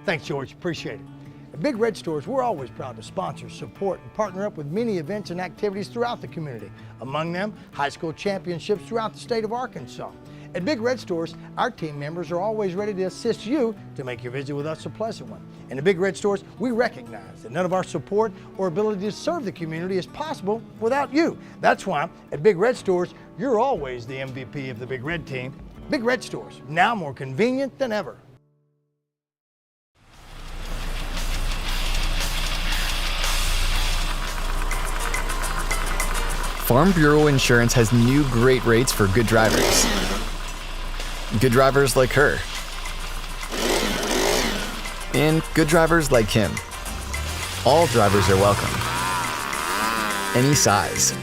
Thanks, George. Appreciate it. At Big Red Stores, we're always proud to sponsor, support, and partner up with many events and activities throughout the community. Among them, high school championships throughout the state of Arkansas. At Big Red Stores, our team members are always ready to assist you to make your visit with us a pleasant one. And at Big Red Stores, we recognize that none of our support or ability to serve the community is possible without you. That's why at Big Red Stores, you're always the MVP of the Big Red team. Big Red Stores, now more convenient than ever. Farm Bureau Insurance has new great rates for good drivers. Good drivers like her. And good drivers like him. All drivers are welcome. Any size.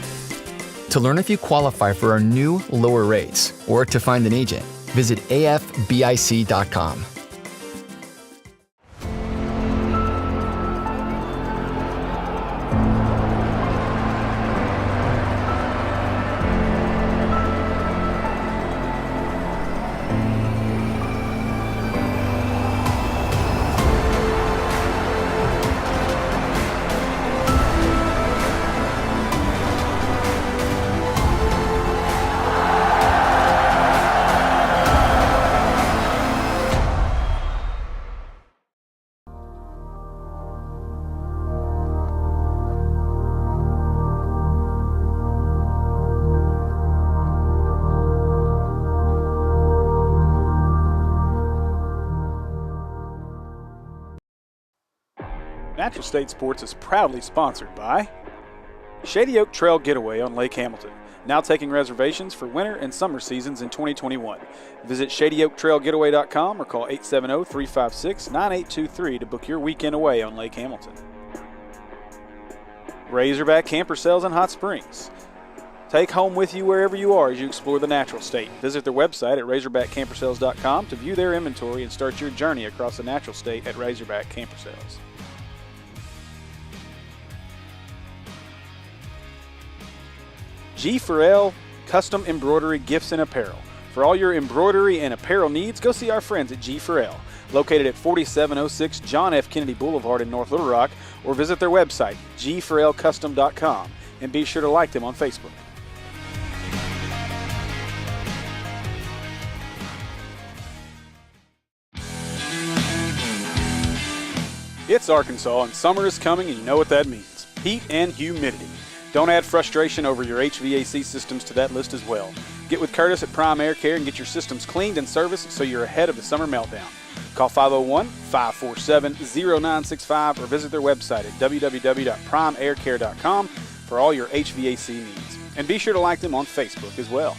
To learn if you qualify for our new lower rates or to find an agent, visit afbic.com. Natural State Sports is proudly sponsored by Shady Oak Trail Getaway on Lake Hamilton, now taking reservations for winter and summer seasons in 2021. Visit shadyoaktrailgetaway.com or call 870-356-9823 to book your weekend away on Lake Hamilton. Razorback Camper Sales in Hot Springs. Take home with you wherever you are as you explore the Natural State. Visit their website at razorbackcampersales.com to view their inventory and start your journey across the Natural State at Razorback Camper Sales. G4L Custom Embroidery Gifts and Apparel. For all your embroidery and apparel needs, go see our friends at G4L, located at 4706 John F. Kennedy Boulevard in North Little Rock, or visit their website, g4lcustom.com, and be sure to like them on Facebook. It's Arkansas, and summer is coming, and you know what that means. Heat and humidity. Don't add frustration over your HVAC systems to that list as well. Get with Curtis at Prime Air Care and get your systems cleaned and serviced so you're ahead of the summer meltdown. Call 501-547-0965 or visit their website at www.primeaircare.com for all your HVAC needs. And be sure to like them on Facebook as well.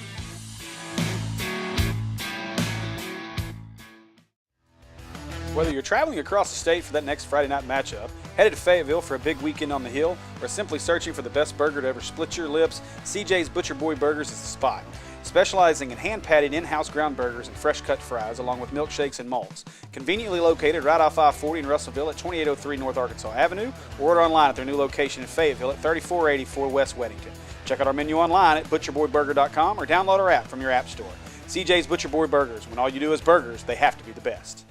Whether you're traveling across the state for that next Friday night matchup, headed to Fayetteville for a big weekend on the hill, or simply searching for the best burger to ever split your lips, CJ's Butcher Boy Burgers is the spot. Specializing in hand-patted in-house ground burgers and fresh-cut fries, along with milkshakes and malts. Conveniently located right off I-40 in Russellville at 2803 North Arkansas Avenue, or order online at their new location in Fayetteville at 3484 West Weddington. Check out our menu online at butcherboyburger.com or download our app from your app store. CJ's Butcher Boy Burgers. When all you do is burgers, they have to be the best.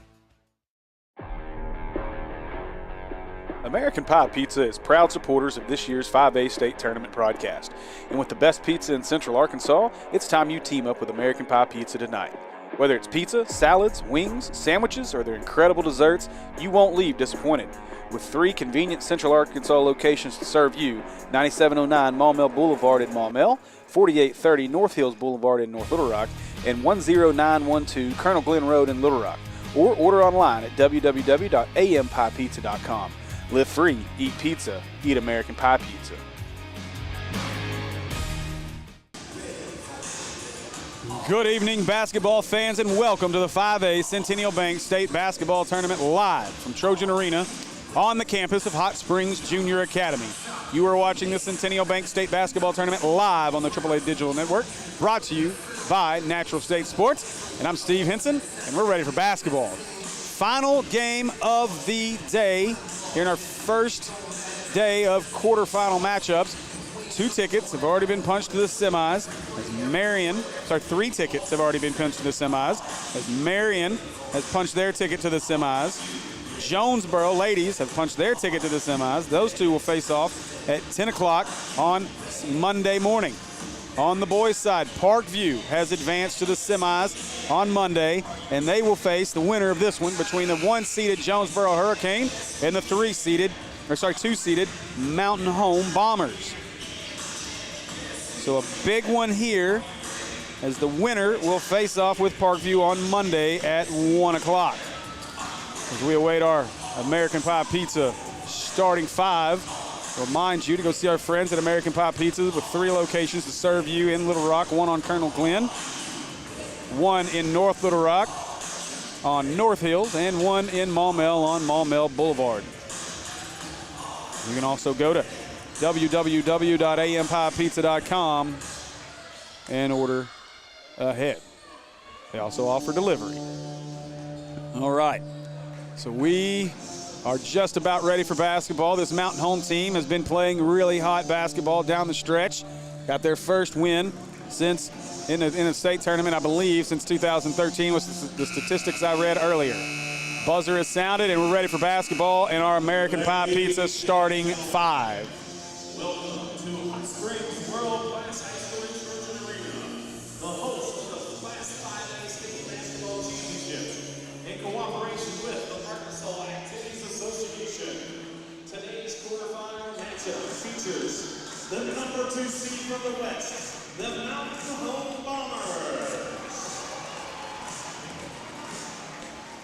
American Pie Pizza is proud supporters of this year's 5A State Tournament broadcast. And with the best pizza in Central Arkansas, it's time you team up with American Pie Pizza tonight. Whether it's pizza, salads, wings, sandwiches, or their incredible desserts, you won't leave disappointed. With 3 convenient Central Arkansas locations to serve you, 9709 Maumelle Boulevard in Maumelle, 4830 North Hills Boulevard in North Little Rock, and 10912 Colonel Glenn Road in Little Rock. Or order online at www.ampiepizza.com. Live free, eat pizza, eat American Pie Pizza. Good evening, basketball fans, and welcome to the 5A Centennial Bank State Basketball Tournament live from Trojan Arena on the campus of Hot Springs Junior Academy. You are watching the Centennial Bank State Basketball Tournament live on the AAA Digital Network, brought to you by Natural State Sports. And I'm Steve Henson, and we're ready for basketball. Final game of the day here in our first day of quarterfinal matchups. 2 tickets have already been punched to the semis. As 3 tickets have already been punched to the semis. As Marion has punched their ticket to the semis. Jonesboro ladies have punched their ticket to the semis. Those two will face off at 10 o'clock on Monday morning. On the boys' side, Parkview has advanced to the semis on Monday, and they will face the winner of this one between the 1-seeded Jonesboro Hurricane and the 2-seeded Mountain Home Bombers. So a big one here, as the winner will face off with Parkview on Monday at 1 o'clock. As we await our American Pie Pizza starting 5. Remind you to go see our friends at American Pie Pizza with 3 locations to serve you in Little Rock, 1 on Colonel Glenn, 1 in North Little Rock on North Hills, and 1 in Maumelle on Maumelle Boulevard. You can also go to www.ampiepizza.com and order ahead. They also offer delivery. All right, so we are just about ready for basketball. This Mountain Home team has been playing really hot basketball down the stretch. Got their first win since in the state tournament, I believe, since 2013 was the statistics I read earlier. Buzzer has sounded, and we're ready for basketball and our American Pie Pizza starting 5. Welcome to Hot Springs World Class High School Trojan Arena, the host of the Class 5A State Basketball Championship, in cooperation with the Arkansas Activities Association. Today's quarterfinal matchup features the number 2 seed from the West, the Mountain Home Bombers,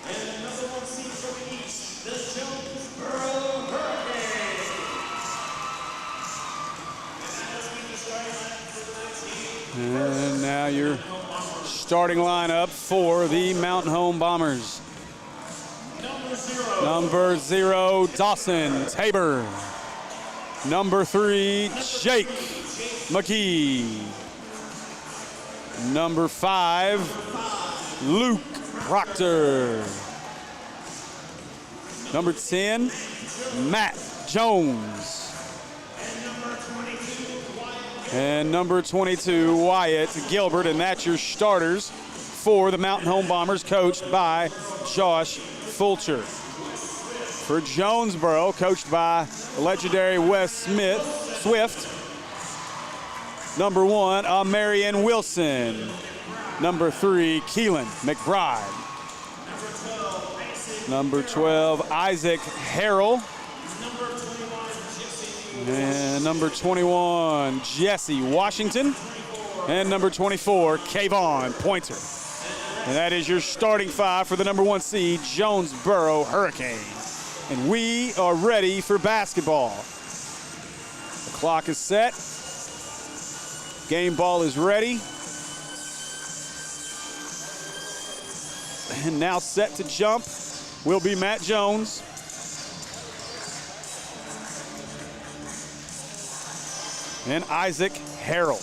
and the number 1 seed from the East, the Jonesboro Hurricanes. And now your starting lineup for the Mountain Home Bombers. Number 0, Dawson Tabor. Number 3, Jake McKee. Number 5, Luke Proctor. Number 10, Matt Jones. And number 22, Wyatt Gilbert, and that's your starters for the Mountain Home Bombers, coached by Josh Fulcher. For Jonesboro, coached by legendary Wes Swift. Number 1, Marion Wilson. Number 3, Keelan McBride. Number 12, Isaac Harrell. And number 21, Jesse Washington. And number 24, Kayvon Pointer. And that is your starting 5 for the number 1 seed, Jonesboro Hurricane. And we are ready for basketball. The clock is set. Game ball is ready. And now set to jump will be Matt Jones. And Isaac Harrell.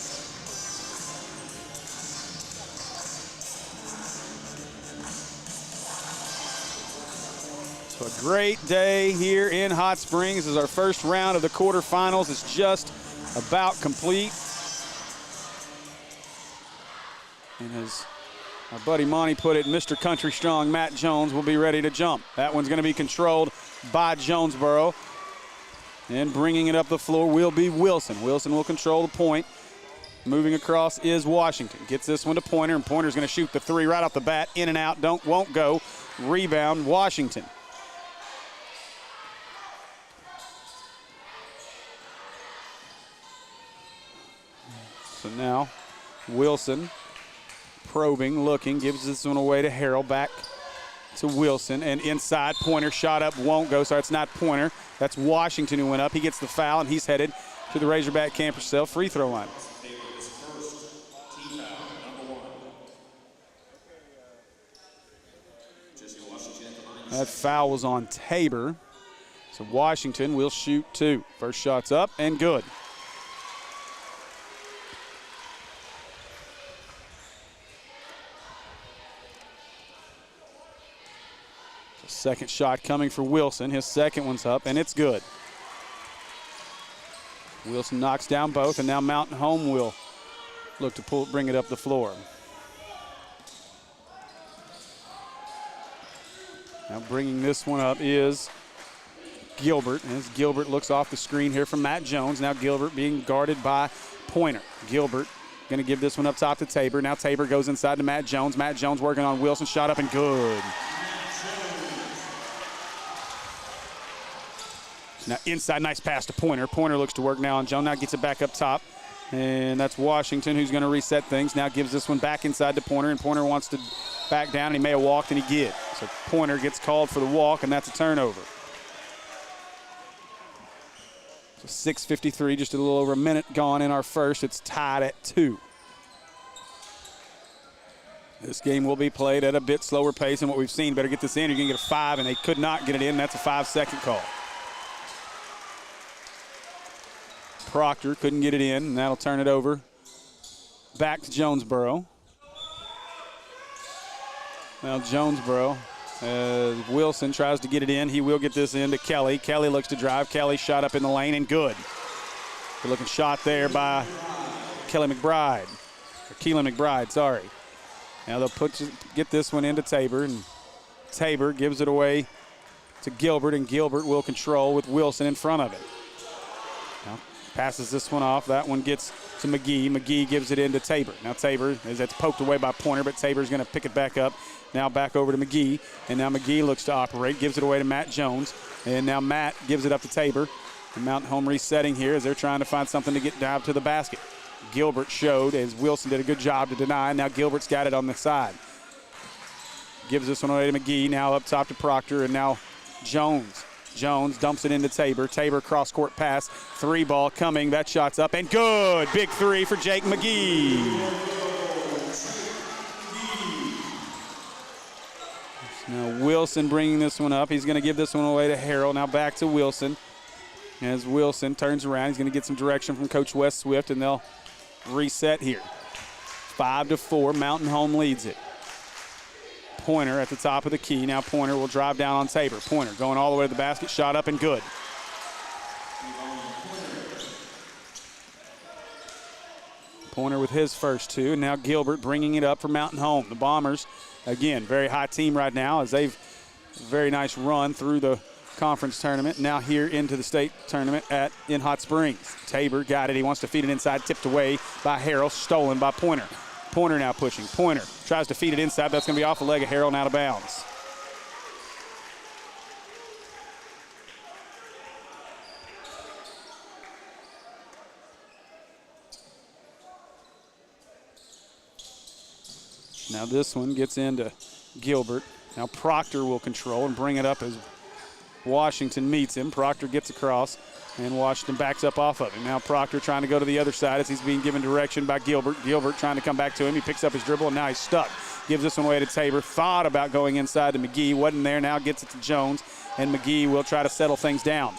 So a great day here in Hot Springs as our first round of the quarterfinals is just about complete. And as our buddy Monty put it, Mr. Country Strong Matt Jones will be ready to jump. That one's going to be controlled by Jonesboro. And bringing it up the floor will be Wilson. Wilson will control the point. Moving across is Washington. Gets this one to Pointer, and Pointer's going to shoot the 3 right off the bat. In and out, won't go. Rebound, Washington. So now Wilson probing, looking, gives this one away to Harrell. Back to Wilson, and inside, Pointer shot up, won't go. Sorry, it's not Pointer. That's Washington who went up. He gets the foul, and he's headed to the Razorback camp herself free throw line. That foul was on Tabor. So Washington will shoot 2. First shot's up and good. Second shot coming for Wilson. His second one's up, and it's good. Wilson knocks down both, and now Mountain Home will look to bring it up the floor. Now bringing this one up is Gilbert. As Gilbert looks off the screen here from Matt Jones. Now Gilbert being guarded by Pointer. Gilbert going to give this one up top to Tabor. Now Tabor goes inside to Matt Jones. Matt Jones working on Wilson. Shot up and good. Now inside, nice pass to Pointer. Pointer looks to work now on Jones. Now gets it back up top. And that's Washington who's going to reset things. Now gives this one back inside to Pointer, and Pointer wants to back down, and he may have walked, and he did. So Pointer gets called for the walk, and that's a turnover. So 6:53, just a little over a minute gone in our first. It's tied at 2. This game will be played at a bit slower pace than what we've seen. Better get this in. You're going to get a 5, and they could not get it in. That's a 5-second call. Proctor couldn't get it in, and that'll turn it over back to Jonesboro. Now Jonesboro, Wilson tries to get it in. He will get this in to Kelly. Kelly looks to drive. Kelly shot up in the lane and good. Good looking shot there by Keelan McBride, sorry. Now they'll get this one into Tabor, and Tabor gives it away to Gilbert, and Gilbert will control with Wilson in front of it. Now passes this one off. That one gets to McGee. McGee gives it into Tabor. Now Tabor, as that's poked away by Pointer, but Tabor's going to pick it back up. Now back over to McGee, and now McGee looks to operate, gives it away to Matt Jones, and now Matt gives it up to Tabor. And Mountain Home resetting here as they're trying to find something to get down to the basket. Gilbert showed as Wilson did a good job to deny. Now Gilbert's got it on the side. Gives this one away to McGee. Now up top to Proctor, and now Jones. Jones dumps it into Tabor. Tabor cross-court pass. 3 ball coming. That shot's up and good. Big 3 for Jake McGee. Now Wilson bringing this one up. He's going to give this one away to Harrell. Now back to Wilson. As Wilson turns around, he's going to get some direction from Coach Wes Swift, and they'll reset here. 5-4. Mountain Home leads it. Pointer at the top of the key. Now Pointer will drive down on Tabor. Pointer going all the way to the basket. Shot up and good. Pointer with his first 2. And now Gilbert bringing it up for Mountain Home. The Bombers, again, very high team right now as they've very nice run through the conference tournament. Now here into the state tournament in Hot Springs. Tabor got it. He wants to feed it inside. Tipped away by Harrell. Stolen by Pointer. Pointer now pushing. Pointer tries to feed it inside. That's going to be off the leg of Harrell and out of bounds. Now this one gets into Gilbert. Now Proctor will control and bring it up as Washington meets him. Proctor gets across, and Washington backs up off of him. Now Proctor trying to go to the other side as he's being given direction by Gilbert. Gilbert trying to come back to him. He picks up his dribble, and now he's stuck. Gives this one away to Tabor. Thought about going inside to McGee. Wasn't there. Now gets it to Jones, and McGee will try to settle things down.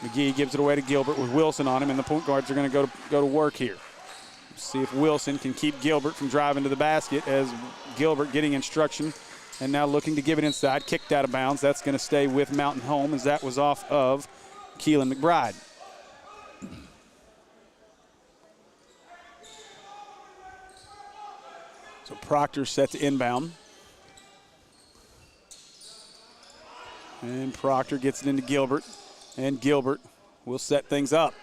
McGee gives it away to Gilbert with Wilson on him, and the point guards are going to go to work here. See if Wilson can keep Gilbert from driving to the basket as Gilbert getting instruction and now looking to give it inside. Kicked out of bounds. That's going to stay with Mountain Home as that was off of Keelan McBride. So Proctor set to inbound. And Proctor gets it into Gilbert. And Gilbert will set things up.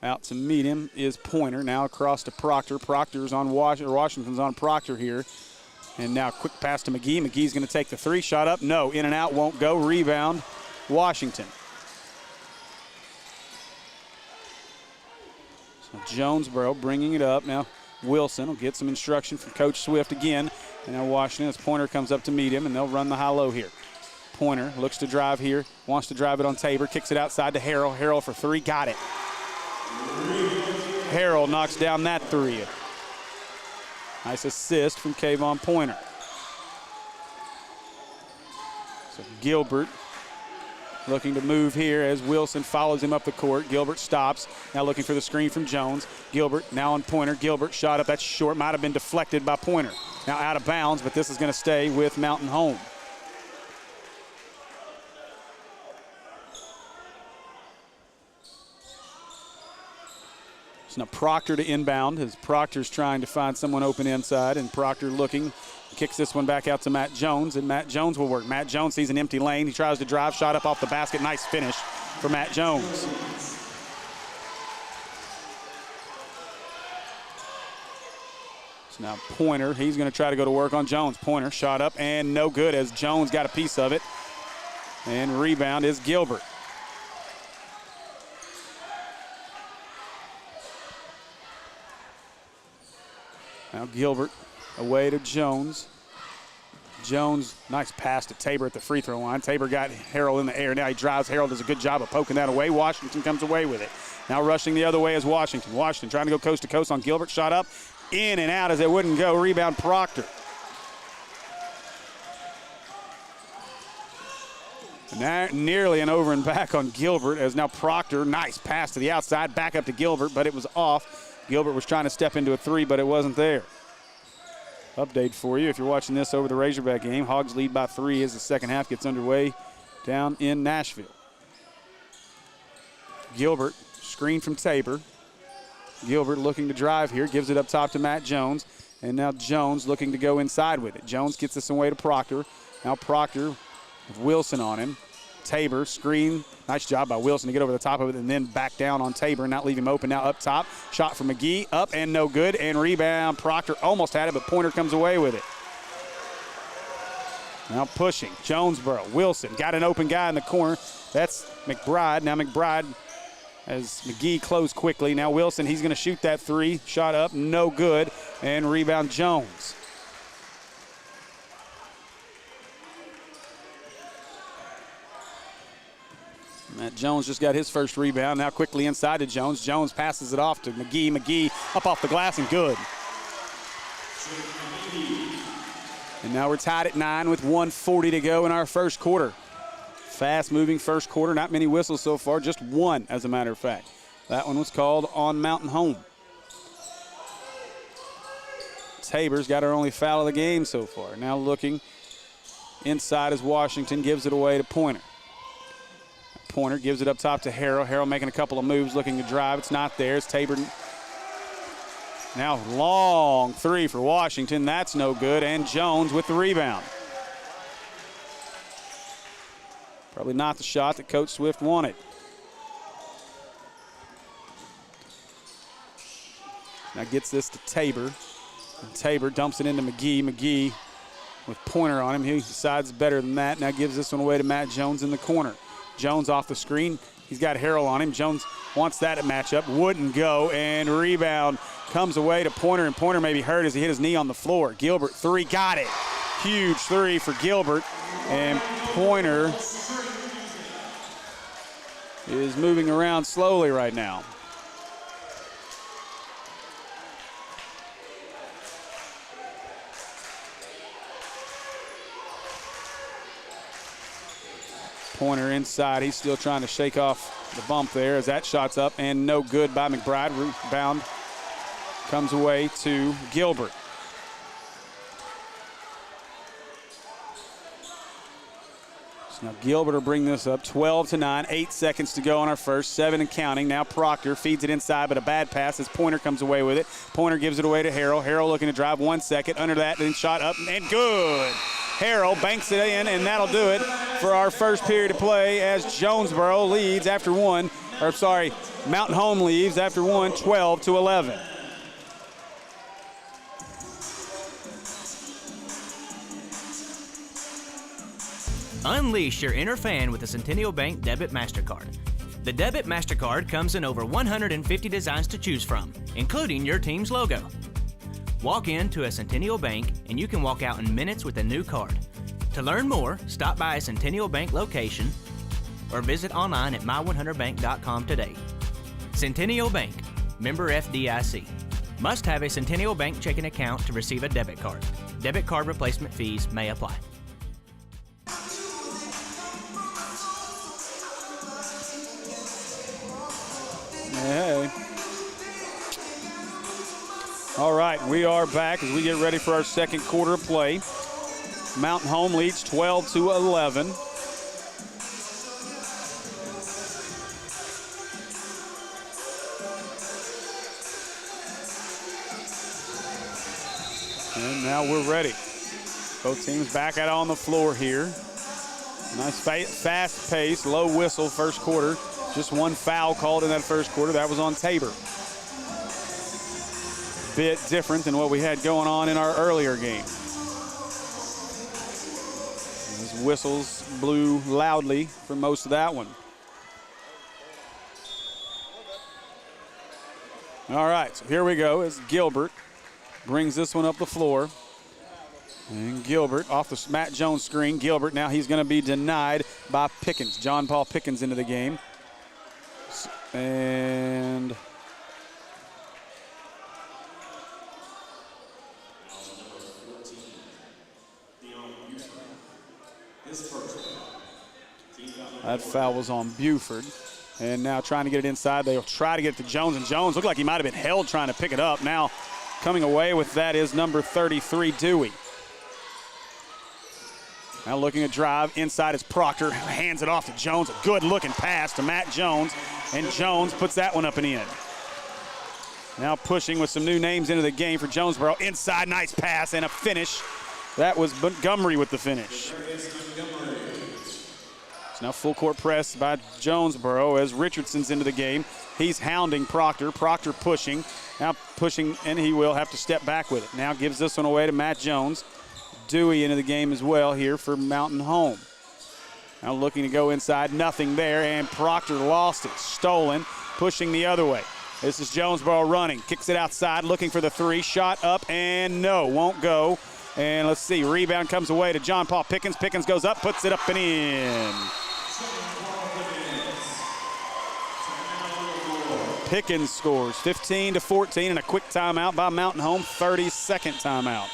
Out to meet him is Pointer. Now across to Proctor. Proctor's on Washington's on Proctor here. And now quick pass to McGee. McGee's going to take the 3. Shot up. No. In and out. Won't go. Rebound. Washington. So Jonesboro bringing it up. Now Wilson will get some instruction from Coach Swift again. And now Washington as Pointer comes up to meet him, and they'll run the high-low here. Pointer looks to drive here. Wants to drive it on Tabor. Kicks it outside to Harrell. Harrell for 3. Got it. Harrell knocks down that 3. Nice assist from Kayvon Pointer. So Gilbert looking to move here as Wilson follows him up the court. Gilbert stops. Now looking for the screen from Jones. Gilbert now on Pointer. Gilbert shot up. That's short. Might have been deflected by Pointer. Now out of bounds, but this is going to stay with Mountain Home. Now Proctor to inbound as Proctor's trying to find someone open inside, and Proctor looking Kicks this one back out to Matt Jones, and Matt Jones will work. Matt Jones sees an empty lane. He tries to drive, shot up off the basket. Nice finish for Matt Jones. So now Pointer, he's going to try to go to work on Jones. Pointer, shot up, and no good as Jones got a piece of it. And rebound is Gilbert. Now Gilbert away to Jones. Jones, nice pass to Tabor at the free throw line. Tabor got Harrell in the air. Now he drives. Harrell does a good job of poking that away. Washington comes away with it. Now rushing the other way is Washington. Washington trying to go coast to coast on Gilbert. Shot up, in and out as it wouldn't go. Rebound Proctor. Now, nearly an over and back on Gilbert as now Proctor, nice pass to the outside. Back up to Gilbert, but it was off. Gilbert was trying to step into a three, but it wasn't there. Update for you if you're watching this over the Razorback game. Hogs lead by 3 as the second half gets underway down in Nashville. Gilbert, screen from Tabor. Gilbert looking to drive here, gives it up top to Matt Jones. And now Jones looking to go inside with it. Jones gets this away to Proctor. Now Proctor with Wilson on him. Tabor, screen. Nice job by Wilson to get over the top of it and then back down on Tabor, not leave him open. Now up top. Shot from McGee, up and no good. And rebound, Proctor almost had it, but Pointer comes away with it. Now pushing, Jonesboro, Wilson, got an open guy in the corner. That's McBride. Now McBride as McGee closed quickly. Now Wilson, he's going to shoot that three. Shot up, no good. And rebound Jones. Matt Jones just got his first rebound. Now quickly inside to Jones. Jones passes it off to McGee. McGee up off the glass and good. And now we're tied at 9 with 1:40 to go in our first quarter. Fast-moving first quarter. Not many whistles so far. Just one, as a matter of fact. That one was called on Mountain Home. Tabor's got her only foul of the game so far. Now looking inside as Washington gives it away to Pointer. Pointer gives it up top to Harrell. Harrell making a couple of moves, looking to drive. It's not there. It's Tabor. Now long three for Washington. That's no good. And Jones with the rebound. Probably not the shot that Coach Swift wanted. Now gets this to Tabor. And Tabor dumps it into McGee. McGee with Pointer on him. He decides better than that. Now gives this one away to Matt Jones in the corner. Jones off the screen. He's got Harrell on him. Jones wants that matchup. Wouldn't go. And rebound comes away to Pointer. And Pointer may be hurt as he hit his knee on the floor. Gilbert, three. Got it. Huge three for Gilbert. And Pointer is moving around slowly right now. Pointer inside. He's still trying to shake off the bump there as that shot's up and no good by McBride. Rebound comes away to Gilbert. So now Gilbert will bring this up 12-9. 8 seconds to go on our first. 7 and counting. Now Proctor feeds it inside, but a bad pass as Pointer comes away with it. Pointer gives it away to Harrell. Harrell looking to drive 1 second. Under that, then shot up and good. Harrell banks it in, and that'll do it for our first period of play as Jonesboro leads after one. Or sorry, Mountain Home leads after one, 12-11. Unleash your inner fan with the Centennial Bank Debit MasterCard. The Debit MasterCard comes in over 150 designs to choose from, including your team's logo. Walk into a Centennial Bank and you can walk out in minutes with a new card. To learn more, stop by a Centennial Bank location or visit online at my100bank.com today. Centennial Bank, member FDIC. Must have a Centennial Bank checking account to receive a debit card. Debit card replacement fees may apply. Hey. All right, we are back as we get ready for our second quarter of play. Mountain Home leads 12-11. And now we're ready. Both teams back out on the floor here. Nice fast pace, low whistle first quarter. Just one foul called in that first quarter. That was on Tabor. Bit different than what we had going on in our earlier game. Those whistles blew loudly for most of that one. All right, so here we go as Gilbert brings this one up the floor. And Gilbert off the Matt Jones screen. Gilbert now he's going to be denied by Pickens. John Paul Pickens into the game. And that foul was on Buford. And now trying to get it inside. They'll try to get it to Jones. And Jones looked like he might have been held trying to pick it up. Now coming away with that is number 33, Dewey. Now looking to drive. Inside is Proctor. Hands it off to Jones. A good-looking pass to Matt Jones. And Jones puts that one up and in. Now pushing with some new names into the game for Jonesboro. Inside, nice pass and a finish. That was Montgomery with the finish. It's now full court press by Jonesboro as Richardson's into the game. He's hounding Proctor. Proctor pushing. Now pushing, and he will have to step back with it. Now gives this one away to Matt Jones. Dewey into the game as well here for Mountain Home. Now looking to go inside, nothing there, and Proctor lost it. Stolen, pushing the other way. This is Jonesboro running, kicks it outside, looking for the three, shot up, and no, won't go. And let's see, rebound comes away to John Paul Pickens. Pickens goes up, puts it up and in. Pickens scores 15-14 and a quick timeout by Mountain Home, 32nd timeout.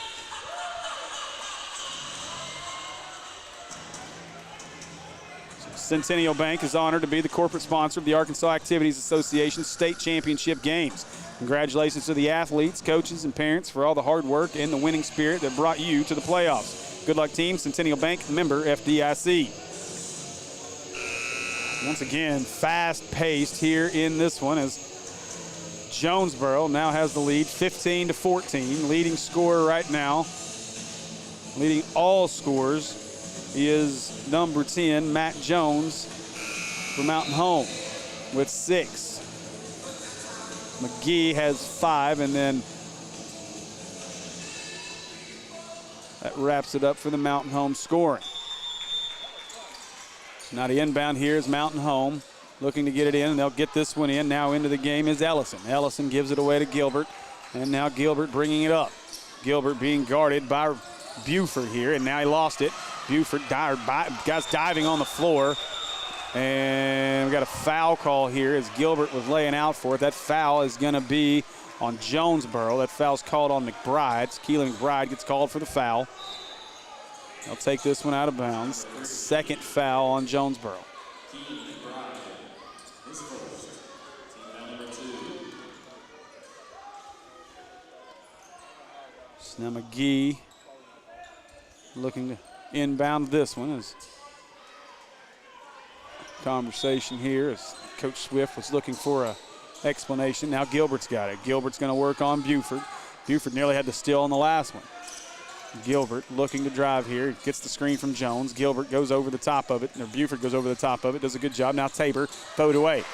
Centennial Bank is honored to be the corporate sponsor of the Arkansas Activities Association State Championship Games. Congratulations to the athletes, coaches, and parents for all the hard work and the winning spirit that brought you to the playoffs. Good luck, team. Centennial Bank, member FDIC. Once again, fast-paced here in this one as Jonesboro now has the lead, 15-14. Leading scorer right now, leading all scores, is number 10, Matt Jones for Mountain Home with 6. McGee has 5, and then that wraps it up for the Mountain Home scoring. Now the inbound here is Mountain Home looking to get it in, and they'll get this one in. Now into the game is Ellison. Ellison gives it away to Gilbert, and now Gilbert bringing it up. Gilbert being guarded by Buford here, and now he lost it. Buford, guys diving on the floor, and we got a foul call here as Gilbert was laying out for it. That foul is going to be on Jonesboro. That foul's called on McBride. Keelan McBride gets called for the foul. They'll take this one out of bounds. Second foul on Jonesboro. So now McGee looking to inbound this one. As conversation here as Coach Swift was looking for a explanation. Now Gilbert's got it. Gilbert's going to work on Buford. Buford nearly had the steal on the last one. Gilbert looking to drive here. Gets the screen from Jones. Gilbert goes over the top of it. Or Buford goes over the top of it. Does a good job. Now Tabor throw it away.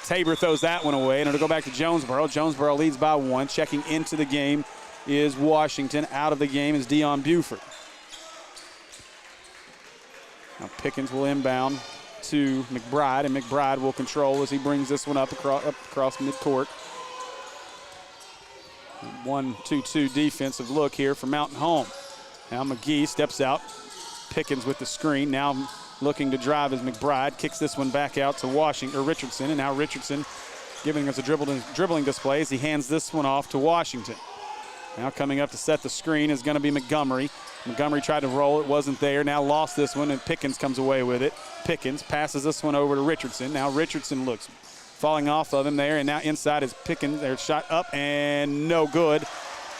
Tabor throws that one away, and it'll go back to Jonesboro. Jonesboro leads by 1. Checking into the game is Washington. Out of the game is Dion Buford. Now Pickens will inbound to McBride, and McBride will control as he brings this one up across midcourt. 1-2-2 defensive look here for Mountain Home. Now McGee steps out. Pickens with the screen. Now looking to drive is McBride. Kicks this one back out to Richardson, and now Richardson giving us a dribbling display as he hands this one off to Washington. Now coming up to set the screen is going to be Montgomery. Montgomery tried to roll, it wasn't there. Now lost this one, and Pickens comes away with it. Pickens passes this one over to Richardson. Now Richardson looks falling off of him there, and now inside is Pickens. Their shot up and no good.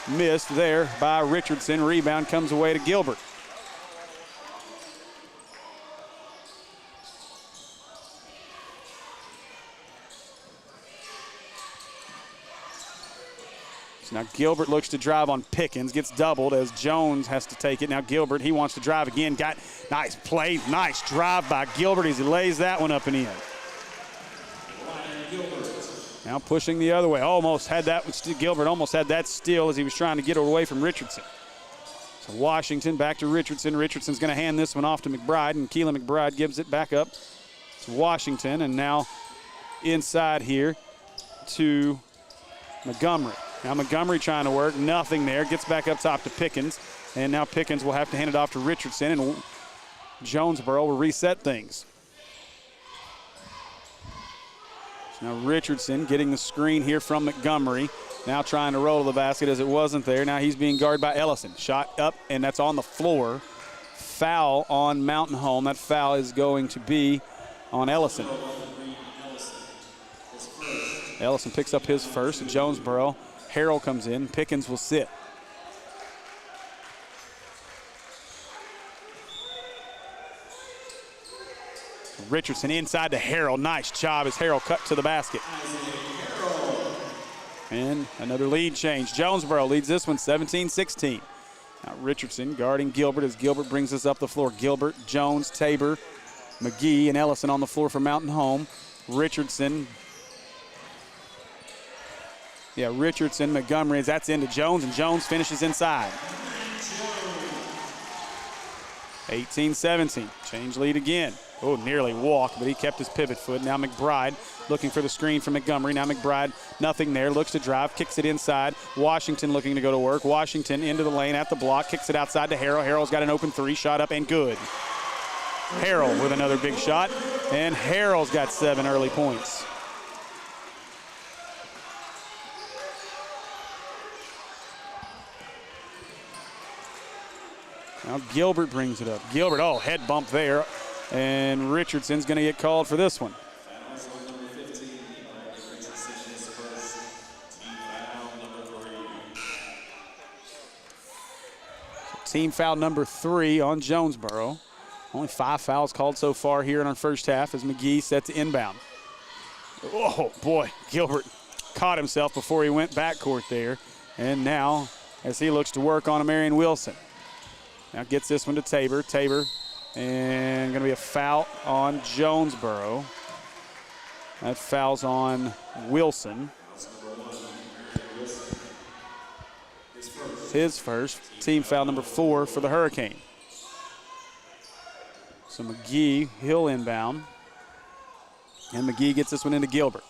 Missed there by Richardson. Rebound comes away to Gilbert. So now Gilbert looks to drive on Pickens, gets doubled as Jones has to take it. Now Gilbert, he wants to drive again. Got nice play, nice drive by Gilbert as he lays that one up and in. Now pushing the other way. Almost had that one. Gilbert almost had that steal as he was trying to get away from Richardson. So Washington back to Richardson. Richardson's going to hand this one off to McBride, and Keelan McBride gives it back up to Washington, and now inside here to Montgomery. Now Montgomery trying to work, nothing there. Gets back up top to Pickens, and now Pickens will have to hand it off to Richardson, and Jonesboro will reset things. So now Richardson getting the screen here from Montgomery. Now trying to roll to the basket as it wasn't there. Now he's being guarded by Ellison. Shot up, and that's on the floor. Foul on Mountain Home. That foul is going to be on Ellison. Ellison picks up his first. Jonesboro. Harrell comes in. Pickens will sit. Richardson inside to Harrell. Nice job as Harrell cut to the basket. And another lead change. Jonesboro leads this one 17-16. Now Richardson guarding Gilbert as Gilbert brings us up the floor. Gilbert, Jones, Tabor, McGee, and Ellison on the floor for Mountain Home. Richardson. Richardson, Montgomery, as that's into Jones, and Jones finishes inside. 18-17. Change lead again. Oh, nearly walked, but he kept his pivot foot. Now McBride looking for the screen from Montgomery. Now McBride, nothing there, looks to drive, kicks it inside. Washington looking to go to work. Washington into the lane at the block, kicks it outside to Harrell. Harrell's got an open three, shot up and good. Harrell with another big shot, and Harrell's got 7 early points. Now Gilbert brings it up. Gilbert, head bump there. And Richardson's going to get called for this one. Team foul number 3 on Jonesboro. Only 5 fouls called so far here in our first half as McGee set to inbound. Oh, boy, Gilbert caught himself before he went backcourt there. And now, as he looks to work on Marion Wilson. Now gets this one to Tabor. Tabor. And going to be a foul on Jonesboro. That foul's on Wilson. His first. Team foul number 4 for the Hurricane. So McGee, he'll inbound. And McGee gets this one into Gilbert.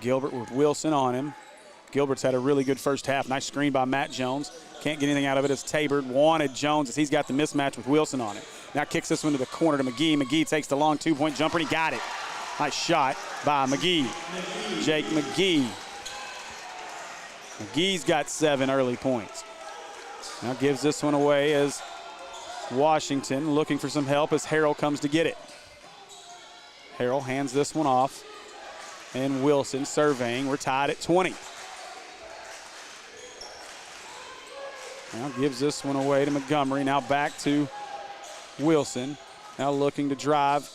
Gilbert with Wilson on him. Gilbert's had a really good first half. Nice screen by Matt Jones. Can't get anything out of it as Tabor wanted Jones as he's got the mismatch with Wilson on it. Now kicks this one to the corner to McGee. McGee takes the long 2-point jumper, and he got it. Nice shot by McGee. Jake McGee. McGee's got 7 early points. Now gives this one away as Washington looking for some help as Harrell comes to get it. Harrell hands this one off. And Wilson surveying. We're tied at 20. Now gives this one away to Montgomery. Now back to Wilson. Now looking to drive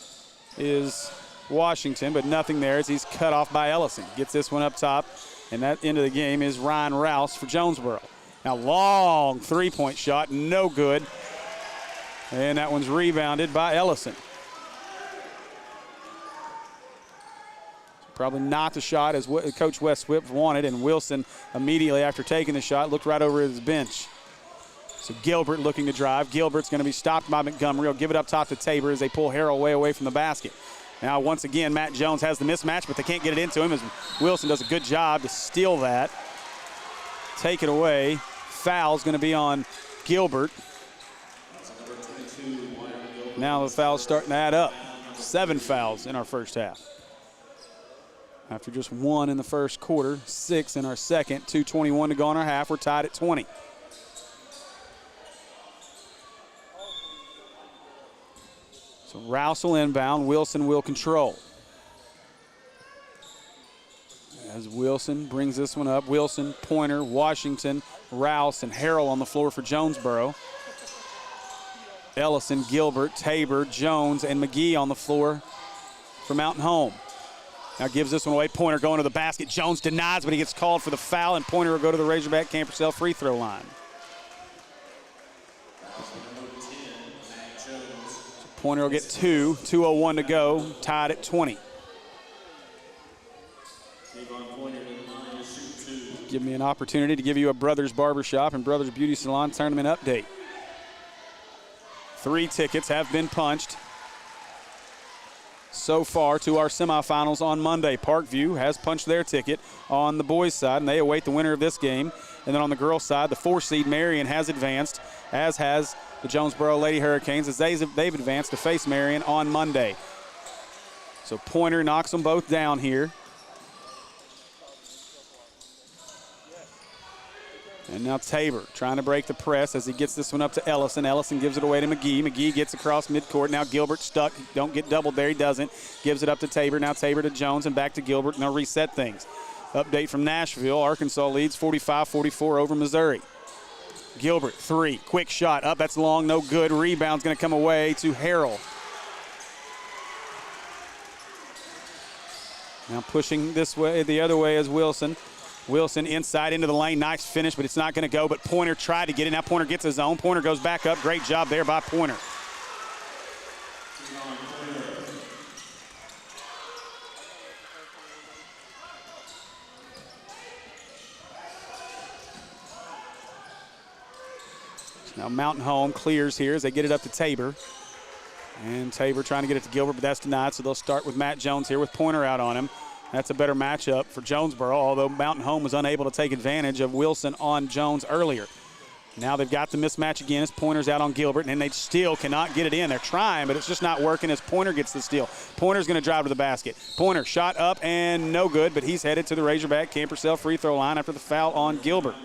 is Washington, but nothing there as he's cut off by Ellison. Gets this one up top, and that end of the game is Ryan Rouse for Jonesboro. Now long 3-point shot, no good. And that one's rebounded by Ellison. Probably not the shot as Coach Wes Whip wanted, and Wilson immediately after taking the shot looked right over at his bench. So Gilbert looking to drive. Gilbert's going to be stopped by Montgomery. He'll give it up top to Tabor as they pull Harrell way away from the basket. Now once again, Matt Jones has the mismatch, but they can't get it into him as Wilson does a good job to steal that. Take it away. Foul's going to be on Gilbert. Now the foul's starting to add up. 7 fouls in our first half. After just 1 in the first quarter, 6 in our second, 2:21 to go in our half, we're tied at 20. So Rouse will inbound, Wilson will control. As Wilson brings this one up, Wilson, Pointer, Washington, Rouse, and Harrell on the floor for Jonesboro. Ellison, Gilbert, Tabor, Jones, and McGee on the floor for Mountain Home. Now gives this one away. Pointer going to the basket. Jones denies, but he gets called for the foul, and Pointer will go to the Razorback Campersell free throw line. Pointer will get 2. 2:01 to go, tied at 20. Give me an opportunity to give you a Brothers Barbershop and Brothers Beauty Salon tournament update. 3 tickets have been punched so far to our semifinals on Monday. Parkview has punched their ticket on the boys' side, and they await the winner of this game. And then on the girls' side, the 4-seed Marion has advanced, as has the Jonesboro Lady Hurricanes, as they've advanced to face Marion on Monday. So Pointer knocks them both down here. And now Tabor trying to break the press as he gets this one up to Ellison. Ellison gives it away to McGee. McGee gets across midcourt. Now Gilbert stuck. Don't get doubled there. He doesn't. Gives it up to Tabor. Now Tabor to Jones and back to Gilbert, and they'll reset things. Update from Nashville. Arkansas leads 45-44 over Missouri. Gilbert, 3. Quick shot up. That's long. No good. Rebound's going to come away to Harrell. Now pushing this way, the other way is Wilson. Wilson inside into the lane. Nice finish, but it's not going to go. But Pointer tried to get it. Now Pointer gets his own. Pointer goes back up. Great job there by Pointer. Now Mountain Home clears here as they get it up to Tabor. And Tabor trying to get it to Gilbert, but that's denied. So they'll start with Matt Jones here with Pointer out on him. That's a better matchup for Jonesboro, although Mountain Home was unable to take advantage of Wilson on Jones earlier. Now they've got the mismatch again as Pointer's out on Gilbert, and they still cannot get it in. They're trying, but it's just not working as Pointer gets the steal. Pointer's going to drive to the basket. Pointer shot up and no good, but he's headed to the Razorback Campersell free throw line after the foul on Gilbert.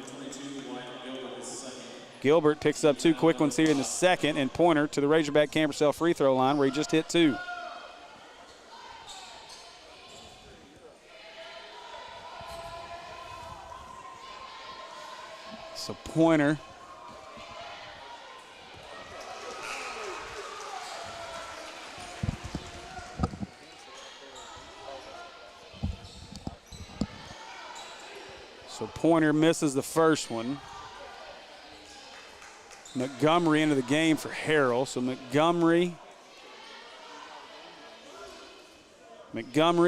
Gilbert picks up 2 quick ones here in the second, and Pointer to the Razorback Campersell free throw line where he just hit 2. So Pointer misses the first one. Montgomery into the game for Harrell. So Montgomery,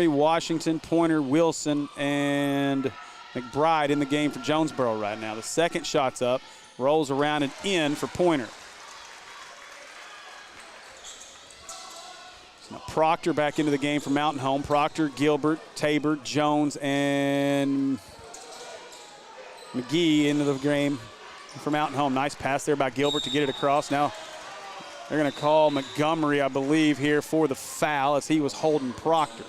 Washington, Pointer, Wilson, and McBride in the game for Jonesboro right now. The second shot's up, rolls around and in for Pointer. So now Proctor back into the game for Mountain Home. Proctor, Gilbert, Tabor, Jones, and McGee into the game for Mountain Home. Nice pass there by Gilbert to get it across. Now they're going to call Montgomery, I believe, here for the foul as he was holding Proctor.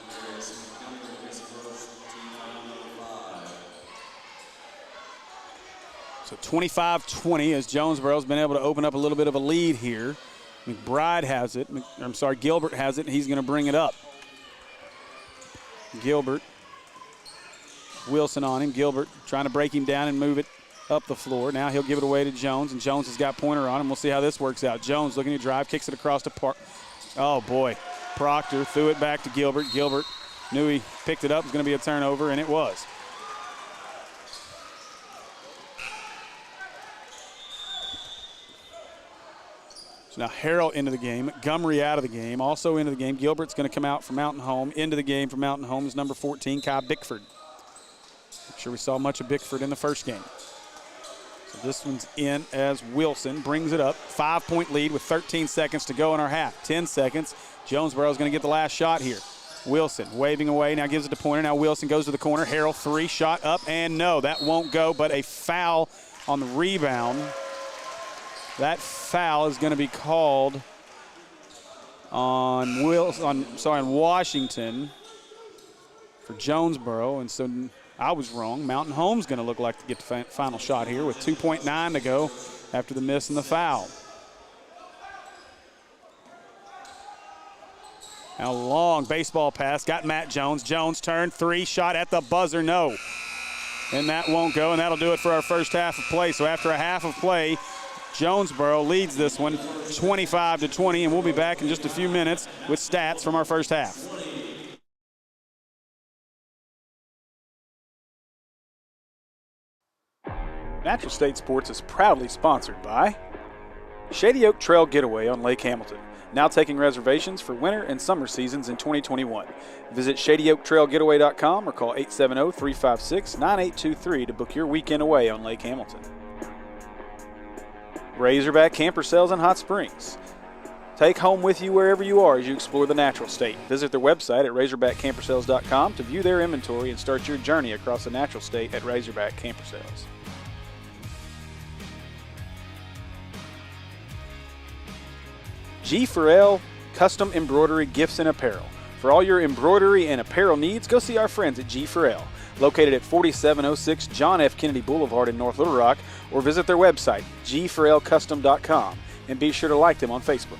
So 25-20 as Jonesboro's been able to open up a little bit of a lead here. McBride has it. Gilbert has it, and he's going to bring it up. Gilbert. Wilson on him. Gilbert trying to break him down and move it up the floor. Now he'll give it away to Jones, and Jones has got Pointer on him. We'll see how this works out. Jones looking to drive, kicks it across to Park. Oh, boy. Proctor threw it back to Gilbert. Gilbert knew he picked it up. It was going to be a turnover, and it was. So now Harrell into the game, Montgomery out of the game, also into the game. Gilbert's going to come out for Mountain Home. Into the game for Mountain Home is number 14, Kai Bickford. Not sure we saw much of Bickford in the first game. So this one's in as Wilson brings it up. 5-point lead with 13 seconds to go in our half. 10 seconds. Jonesboro's going to get the last shot here. Wilson waving away, now gives it to Pointer. Now Wilson goes to the corner. Harrell 3, shot up, and no, that won't go, but a foul on the rebound. That foul is going to be called on Washington for Jonesboro, and so I was wrong. Mountain Home's going to look like to get the final shot here with 2.9 to go after the miss and the foul. Now long baseball pass, got Matt Jones. Jones turned 3, shot at the buzzer, no. And that won't go, and that'll do it for our first half of play. So after a half of play, Jonesboro leads this one 25-20, and we'll be back in just a few minutes with stats from our first half. Natural State Sports is proudly sponsored by Shady Oak Trail Getaway on Lake Hamilton, now taking reservations for winter and summer seasons in 2021. Visit shadyoaktrailgetaway.com or call 870-356-9823 to book your weekend away on Lake Hamilton. Razorback Camper Sales in Hot Springs. Take home with you wherever you are as you explore the natural state. Visit their website at razorbackcampersales.com to view their inventory and start your journey across the natural state at Razorback Camper Sales. G4L Custom Embroidery Gifts and Apparel. For all your embroidery and apparel needs, go see our friends at G4L, located at 4706 John F. Kennedy Boulevard in North Little Rock, or visit their website, g4lcustom.com, and be sure to like them on Facebook.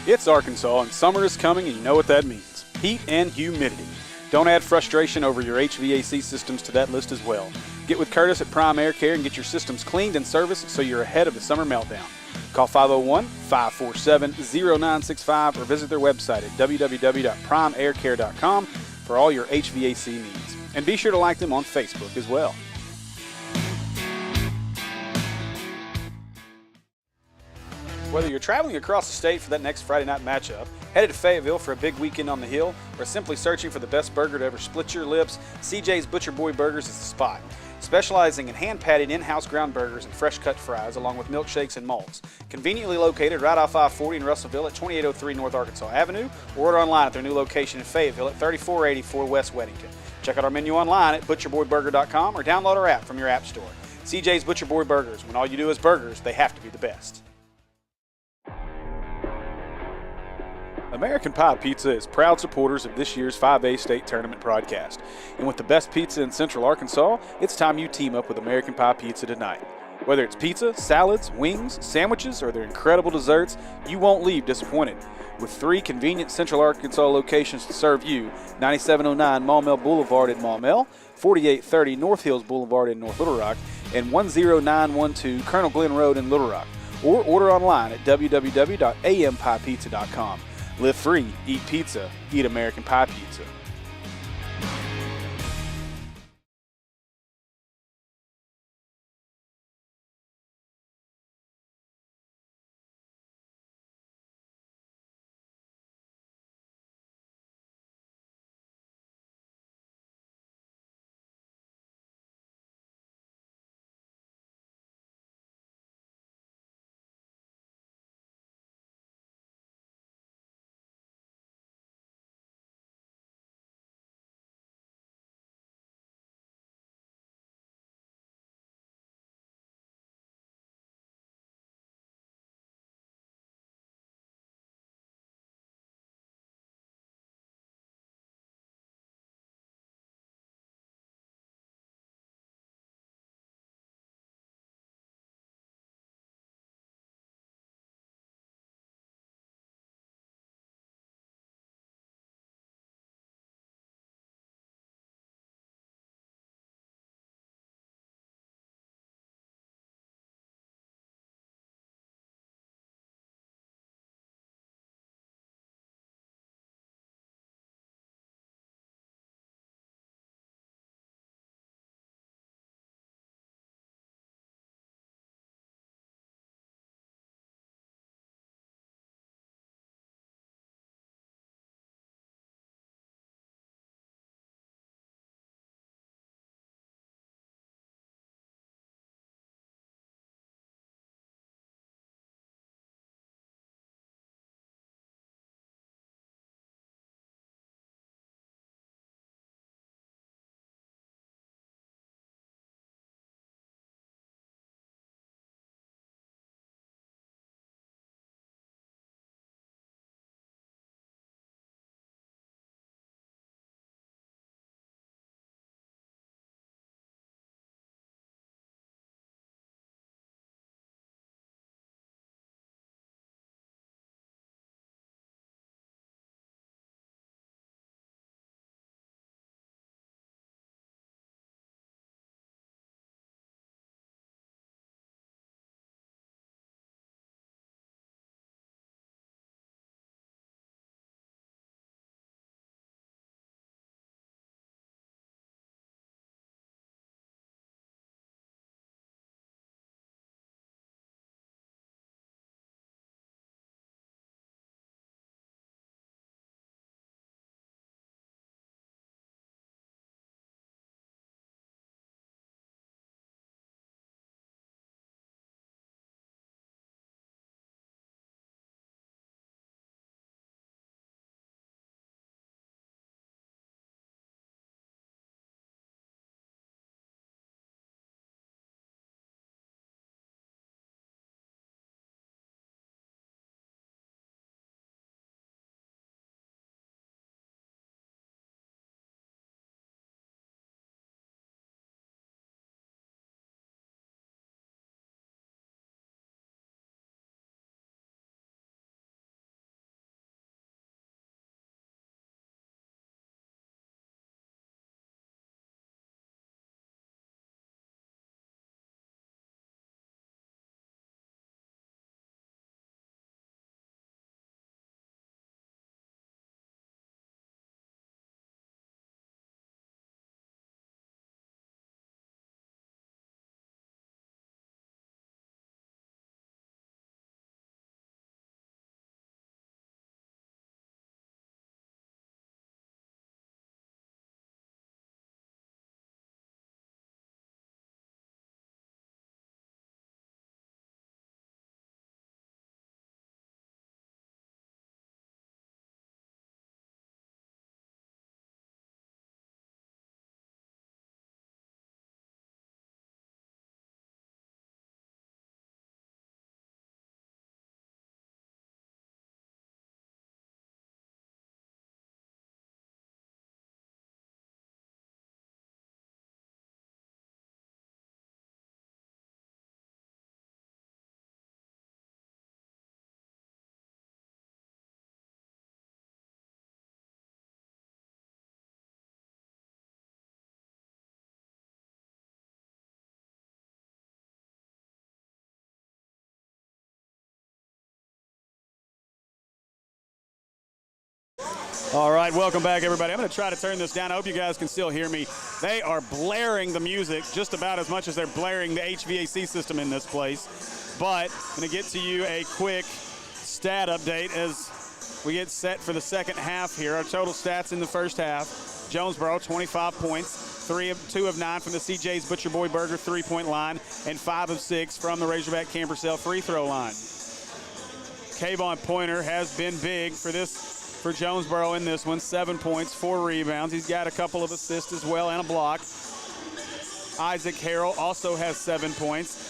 It's Arkansas, and summer is coming, and you know what that means. Heat and humidity. Don't add frustration over your HVAC systems to that list as well. Get with Curtis at Prime Air Care and get your systems cleaned and serviced so you're ahead of the summer meltdown. Call 501-547-0965 or visit their website at www.primeaircare.com for all your HVAC needs. And be sure to like them on Facebook as well. Whether you're traveling across the state for that next Friday night matchup, headed to Fayetteville for a big weekend on the hill, or simply searching for the best burger to ever split your lips, CJ's Butcher Boy Burgers is the spot. Specializing in hand-patted in-house ground burgers and fresh-cut fries, along with milkshakes and malts. Conveniently located right off I-40 in Russellville at 2803 North Arkansas Avenue, or order online at their new location in Fayetteville at 3484 West Weddington. Check out our menu online at butcherboyburger.com or download our app from your app store. CJ's Butcher Boy Burgers. When all you do is burgers, they have to be the best. American Pie Pizza is proud supporters of this year's 5A State Tournament broadcast. And with the best pizza in Central Arkansas, it's time you team up with American Pie Pizza tonight. Whether it's pizza, salads, wings, sandwiches, or their incredible desserts, you won't leave disappointed. With 3 convenient Central Arkansas locations to serve you, 9709 Maumelle Boulevard in Maumelle, 4830 North Hills Boulevard in North Little Rock, and 10912 Colonel Glenn Road in Little Rock. Or order online at www.ampiepizza.com. Live free, eat pizza, eat American Pie Pizza. All right, welcome back, everybody. I'm going to try to turn this down. I hope you guys can still hear me. They are blaring the music just about as much as they're blaring the HVAC system in this place. But I'm going to get to you a quick stat update as we get set for the second half here. Our total stats in the first half: Jonesboro, 25 points, 2 of 9 from the CJ's Butcher Boy Burger three-point line, and 5 of 6 from the Razorback Camper Cell free throw line. Kayvon Pointer has been big for Jonesboro in this one. 7 points, 4 rebounds. He's got a couple of assists as well and a block. Isaac Harrell also has 7 points.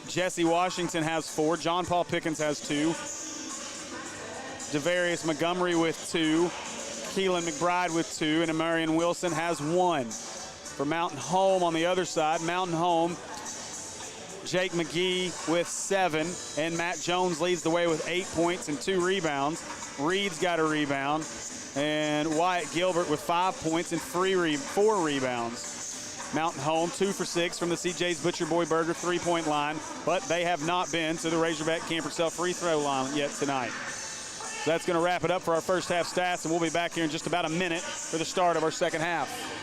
Jesse Washington has 4. John Paul Pickens has 2. Devarius Montgomery with 2. Keelan McBride with 2. And Amarian Wilson has 1. For Mountain Home on the other side, Mountain Home, Jake McGee with 7, and Matt Jones leads the way with 8 points and 2 rebounds. Reed's got a rebound, and Wyatt Gilbert with 5 points and 4 rebounds. Mountain Home 2 for 6 from the CJ's Butcher Boy Burger three-point line, but they have not been to the Razorback Camper Cell free throw line yet tonight. So that's going to wrap it up for our first half stats, and we'll be back here in just about a minute for the start of our second half.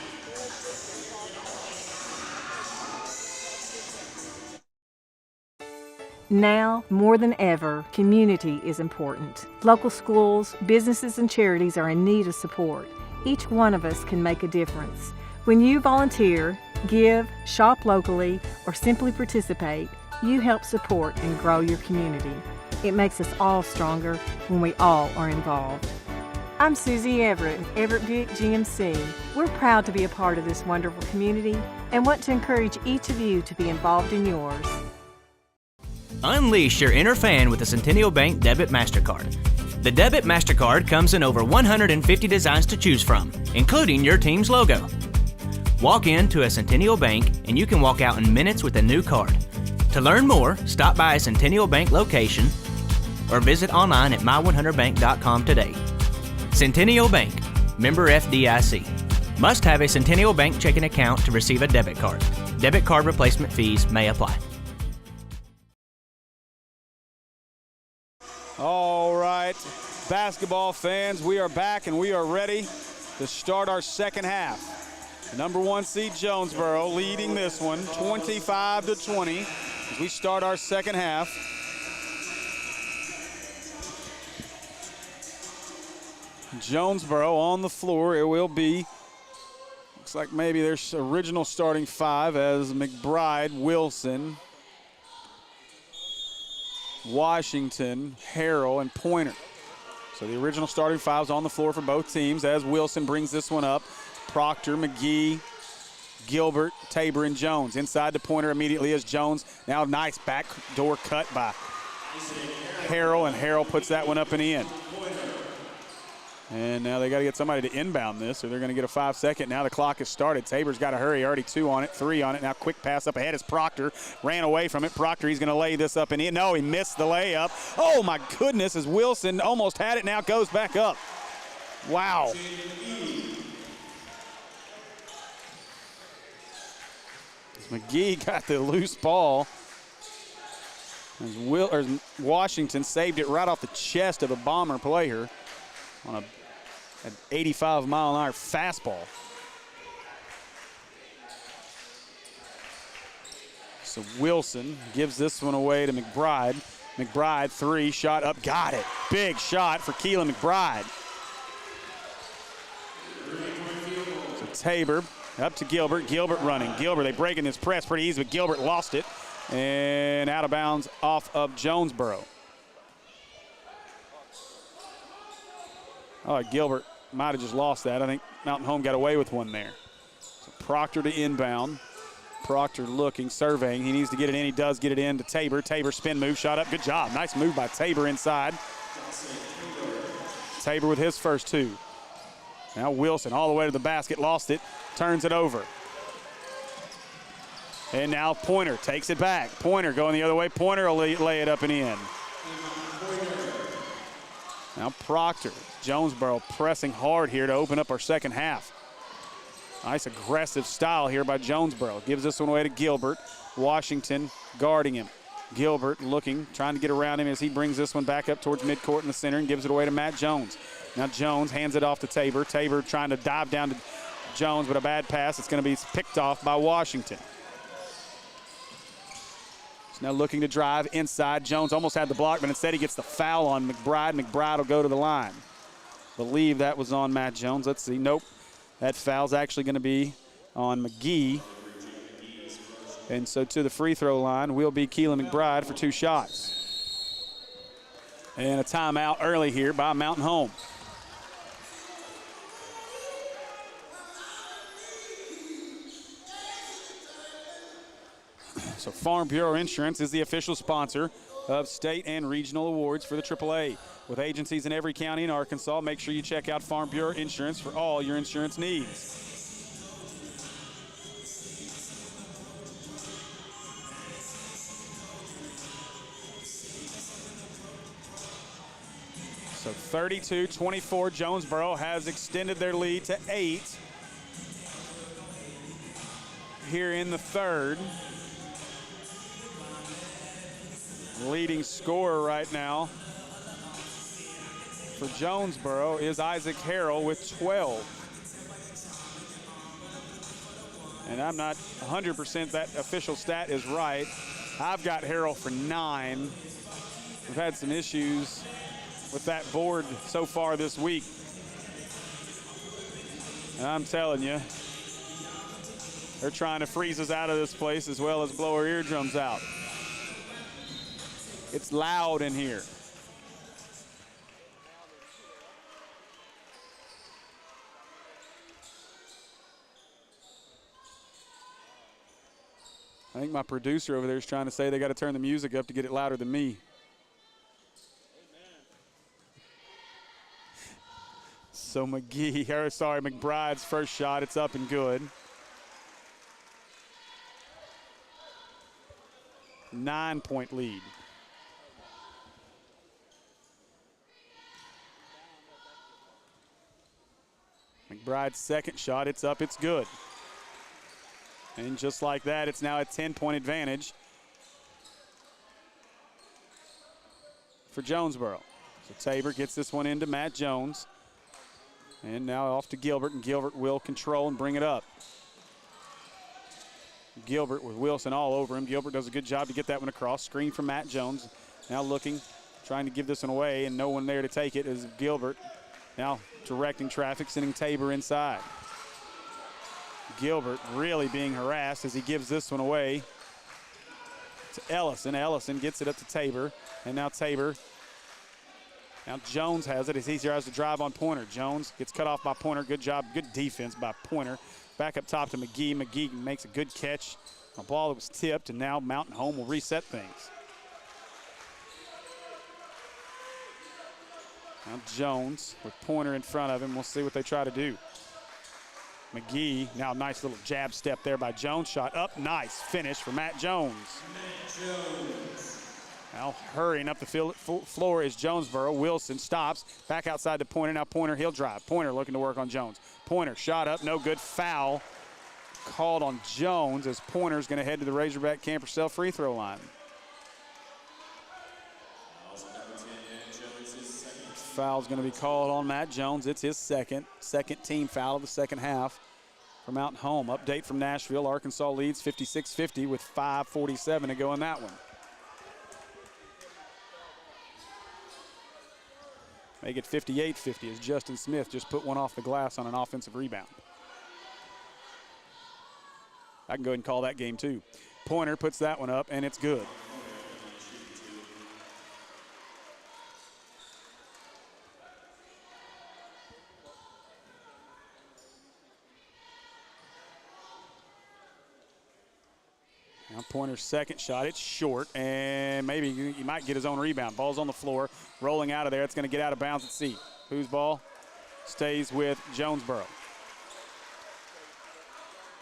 Now, more than ever, community is important. Local schools, businesses, and charities are in need of support. Each one of us can make a difference. When you volunteer, give, shop locally, or simply participate, you help support and grow your community. It makes us all stronger when we all are involved. I'm Susie Everett with Everett Buick GMC. We're proud to be a part of this wonderful community and want to encourage each of you to be involved in yours. Unleash your inner fan with the Centennial Bank Debit MasterCard. The Debit MasterCard comes in over 150 designs to choose from, including your team's logo. Walk into a Centennial Bank and you can walk out in minutes with a new card. To learn more, stop by a Centennial Bank location or visit online at my100bank.com today. Centennial Bank, member FDIC. Must have a Centennial Bank checking account to receive a debit card. Debit card replacement fees may apply. All right, basketball fans, we are back and we are ready to start our second half. Number 1 seed Jonesboro leading this one 25-20 as we start our second half. Jonesboro on the floor. It will be, looks like maybe their original starting 5 as McBride, Wilson, Washington, Harrell, and Pointer. So the original starting 5's on the floor for both teams as Wilson brings this one up. Proctor, McGee, Gilbert, Tabor, and Jones. Inside to Pointer immediately as Jones. Now nice backdoor cut by Harrell, and Harrell puts that one up and in. And now they got to get somebody to inbound this, or they're going to get a 5-second. Now the clock has started. Tabor's got to hurry. Already 2 on it, 3 on it. Now quick pass up ahead is Proctor. Ran away from it. Proctor, he's going to lay this up and in. No, he missed the layup. Oh, my goodness, as Wilson almost had it. Now goes back up. Wow. McGee got the loose ball. As Washington saved it right off the chest of a Bomber player on an 85-mile-an-hour fastball. So Wilson gives this one away to McBride. McBride, 3, shot up, got it. Big shot for Keelan McBride. So Tabor up to Gilbert. Gilbert running. Gilbert, they breaking this press pretty easy, but Gilbert lost it. And out of bounds off of Jonesboro. Oh, Gilbert might have just lost that. I think Mountain Home got away with one there. So Proctor to inbound. Proctor looking, surveying. He needs to get it in. He does get it in to Tabor. Tabor spin move, shot up. Good job. Nice move by Tabor inside. Tabor with his first 2. Now Wilson all the way to the basket, lost it, turns it over. And now Pointer takes it back. Pointer going the other way. Pointer will lay it up and in. Now Proctor, Jonesboro pressing hard here to open up our second half. Nice aggressive style here by Jonesboro. Gives this one away to Gilbert. Washington guarding him. Gilbert looking, trying to get around him as he brings this one back up towards midcourt in the center and gives it away to Matt Jones. Now Jones hands it off to Tabor. Tabor trying to dive down to Jones, but a bad pass. It's going to be picked off by Washington. He's now looking to drive inside. Jones almost had the block, but instead he gets the foul on McBride. McBride will go to the line. Believe that was on Matt Jones. Let's see. Nope. That foul's actually going to be on McGee. And so to the free throw line will be Keelan McBride for 2 shots. And a timeout early here by Mountain Home. So Farm Bureau Insurance is the official sponsor of state and regional awards for the AAA. With agencies in every county in Arkansas, make sure you check out Farm Bureau Insurance for all your insurance needs. So 32-24, Jonesboro has extended their lead to 8 here in the third. Leading scorer right now for Jonesboro is Isaac Harrell with 12. And I'm not 100% that official stat is right. I've got Harrell for 9. We've had some issues with that board so far this week. And I'm telling you, they're trying to freeze us out of this place as well as blow our eardrums out. It's loud in here. I think my producer over there is trying to say they got to turn the music up to get it louder than me. So McBride's first shot, it's up and good. 9-point lead. McBride's second shot, it's up, it's good. And just like that, it's now a 10-point advantage for Jonesboro. So Tabor gets this one into Matt Jones. And now off to Gilbert, and Gilbert will control and bring it up. Gilbert with Wilson all over him. Gilbert does a good job to get that one across. Screen from Matt Jones. Now looking, trying to give this one away, and no one there to take it is Gilbert. Now directing traffic, sending Tabor inside. Gilbert really being harassed as he gives this one away to Ellison. Ellison gets it up to Tabor, and now Tabor. Now Jones has it as he tries to drive on Pointer. Jones gets cut off by Pointer. Good job, good defense by Pointer. Back up top to McGee. McGee makes a good catch. A ball that was tipped, and now Mountain Home will reset things. Now Jones with Pointer in front of him. We'll see what they try to do. McGee, now nice little jab step there by Jones. Shot up, nice finish for Matt Jones. Now hurrying up the floor is Jonesboro. Wilson stops, back outside to Pointer. Now Pointer, he'll drive. Pointer looking to work on Jones. Pointer, shot up, no good. Foul called on Jones as Pointer's going to head to the Razorback Camp Purcell free throw line. Foul's going to be called on Matt Jones. It's his second team foul of the second half for Mountain Home. Update from Nashville. Arkansas leads 56-50 with 5:47 to go in that one. Make it 58-50 as Justin Smith just put one off the glass on an offensive rebound. I can go ahead and call that game too. Pointer puts that one up, and it's good. Now Pointer's second shot, it's short, and maybe he might get his own rebound. Ball's on the floor, rolling out of there. It's going to get out of bounds at C. Whose ball? Stays with Jonesboro.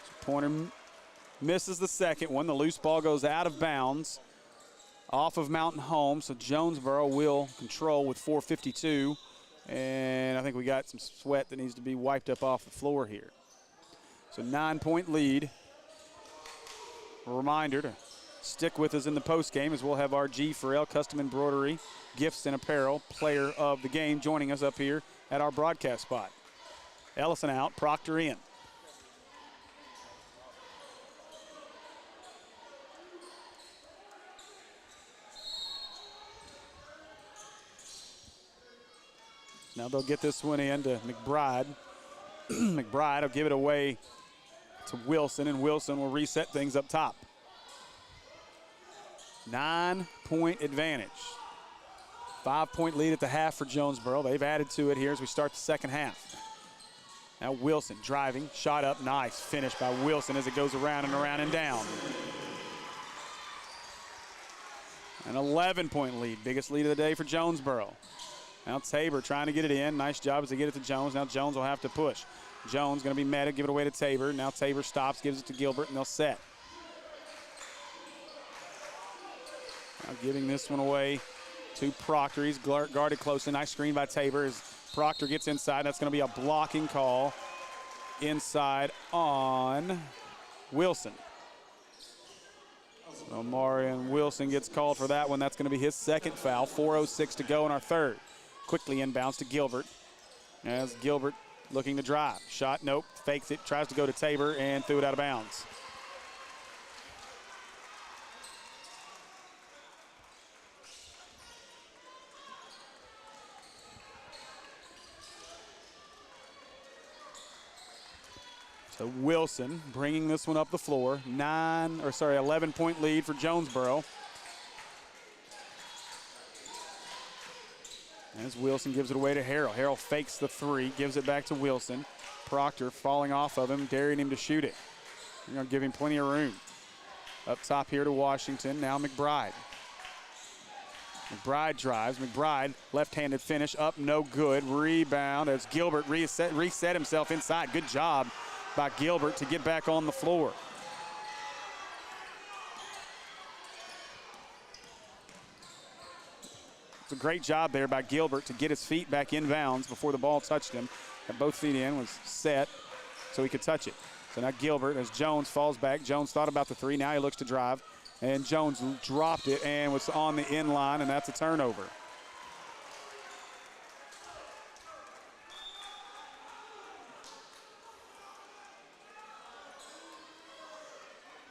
So Pointer misses the second one. The loose ball goes out of bounds off of Mountain Home, so Jonesboro will control with 4:52. And I think we got some sweat that needs to be wiped up off the floor here. So 9-point lead. A reminder to Stick with us in the post game as we'll have our G. Farrell Custom Embroidery, Gifts and Apparel player of the game joining us up here at our broadcast spot. Ellison out, Proctor in. Now they'll get this one in to McBride. McBride will give it away to Wilson, and Wilson will reset things up top. 9-point advantage. 5-point lead at the half for Jonesboro. They've added to it here as we start the second half. Now Wilson driving, shot up, nice finish by Wilson as it goes around and around and down. An 11-point lead, biggest lead of the day for Jonesboro. Now Tabor trying to get it in. Nice job as they get it to Jones. Now Jones will have to push. Jones going to be mad at, give it away to Tabor. Now Tabor stops, gives it to Gilbert, and they'll set. Now giving this one away to Proctor. He's guarded closely. Nice screen by Tabor as Proctor gets inside. That's going to be a blocking call inside on Wilson. So Marion Wilson gets called for that one. That's going to be his second foul. 4:06 to go in our third. Quickly inbounds to Gilbert as Gilbert looking to drive. Shot, nope, fakes it, tries to go to Tabor and threw it out of bounds. So Wilson bringing this one up the floor. 11-point lead for Jonesboro. As Wilson gives it away to Harrell. Harrell fakes the three, gives it back to Wilson. Proctor falling off of him, daring him to shoot it. You're going to give him plenty of room. Up top here to Washington, now McBride. McBride drives. McBride, left-handed finish, up, no good. Rebound as Gilbert reset himself inside. Good job by Gilbert to get back on the floor. It's a great job there by Gilbert to get his feet back in bounds before the ball touched him. Got both feet in, was set so he could touch it. So now Gilbert, as Jones falls back. Jones thought about the three. Now he looks to drive. And Jones dropped it and was on the in line, and that's a turnover.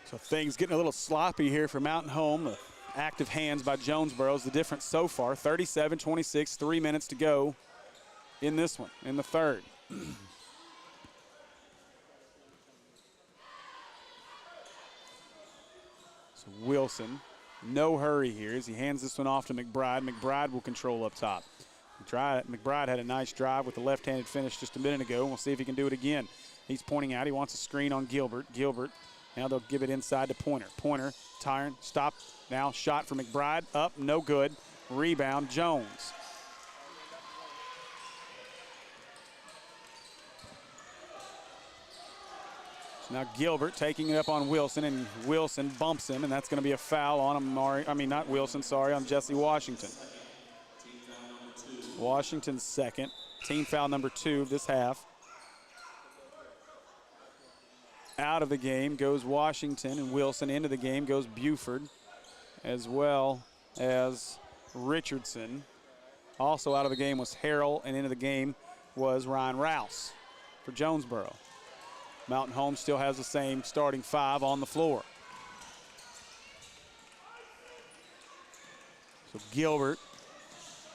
So things getting a little sloppy here for Mountain Home. Active hands by Jonesboro is the difference so far. 37-26, 3 minutes to go in this one, in the third. So Wilson, no hurry here as he hands this one off to McBride. McBride will control up top. McBride had a nice drive with the left-handed finish just a minute ago, and we'll see if he can do it again. He's pointing out. He wants a screen on Gilbert. Gilbert, now they'll give it inside to Pointer. Pointer, Tyron, stop. Now shot for McBride, up, no good. Rebound, Jones. So now Gilbert taking it up on Wilson, and Wilson bumps him, and that's going to be a foul on Jesse Washington. Washington's second. Team foul number 2 of this half. Out of the game goes Washington, and Wilson. Into the game goes Buford, as well as Richardson. Also out of the game was Harrell, and into the game was Ryan Rouse for Jonesboro. Mountain Home still has the same starting 5 on the floor. So Gilbert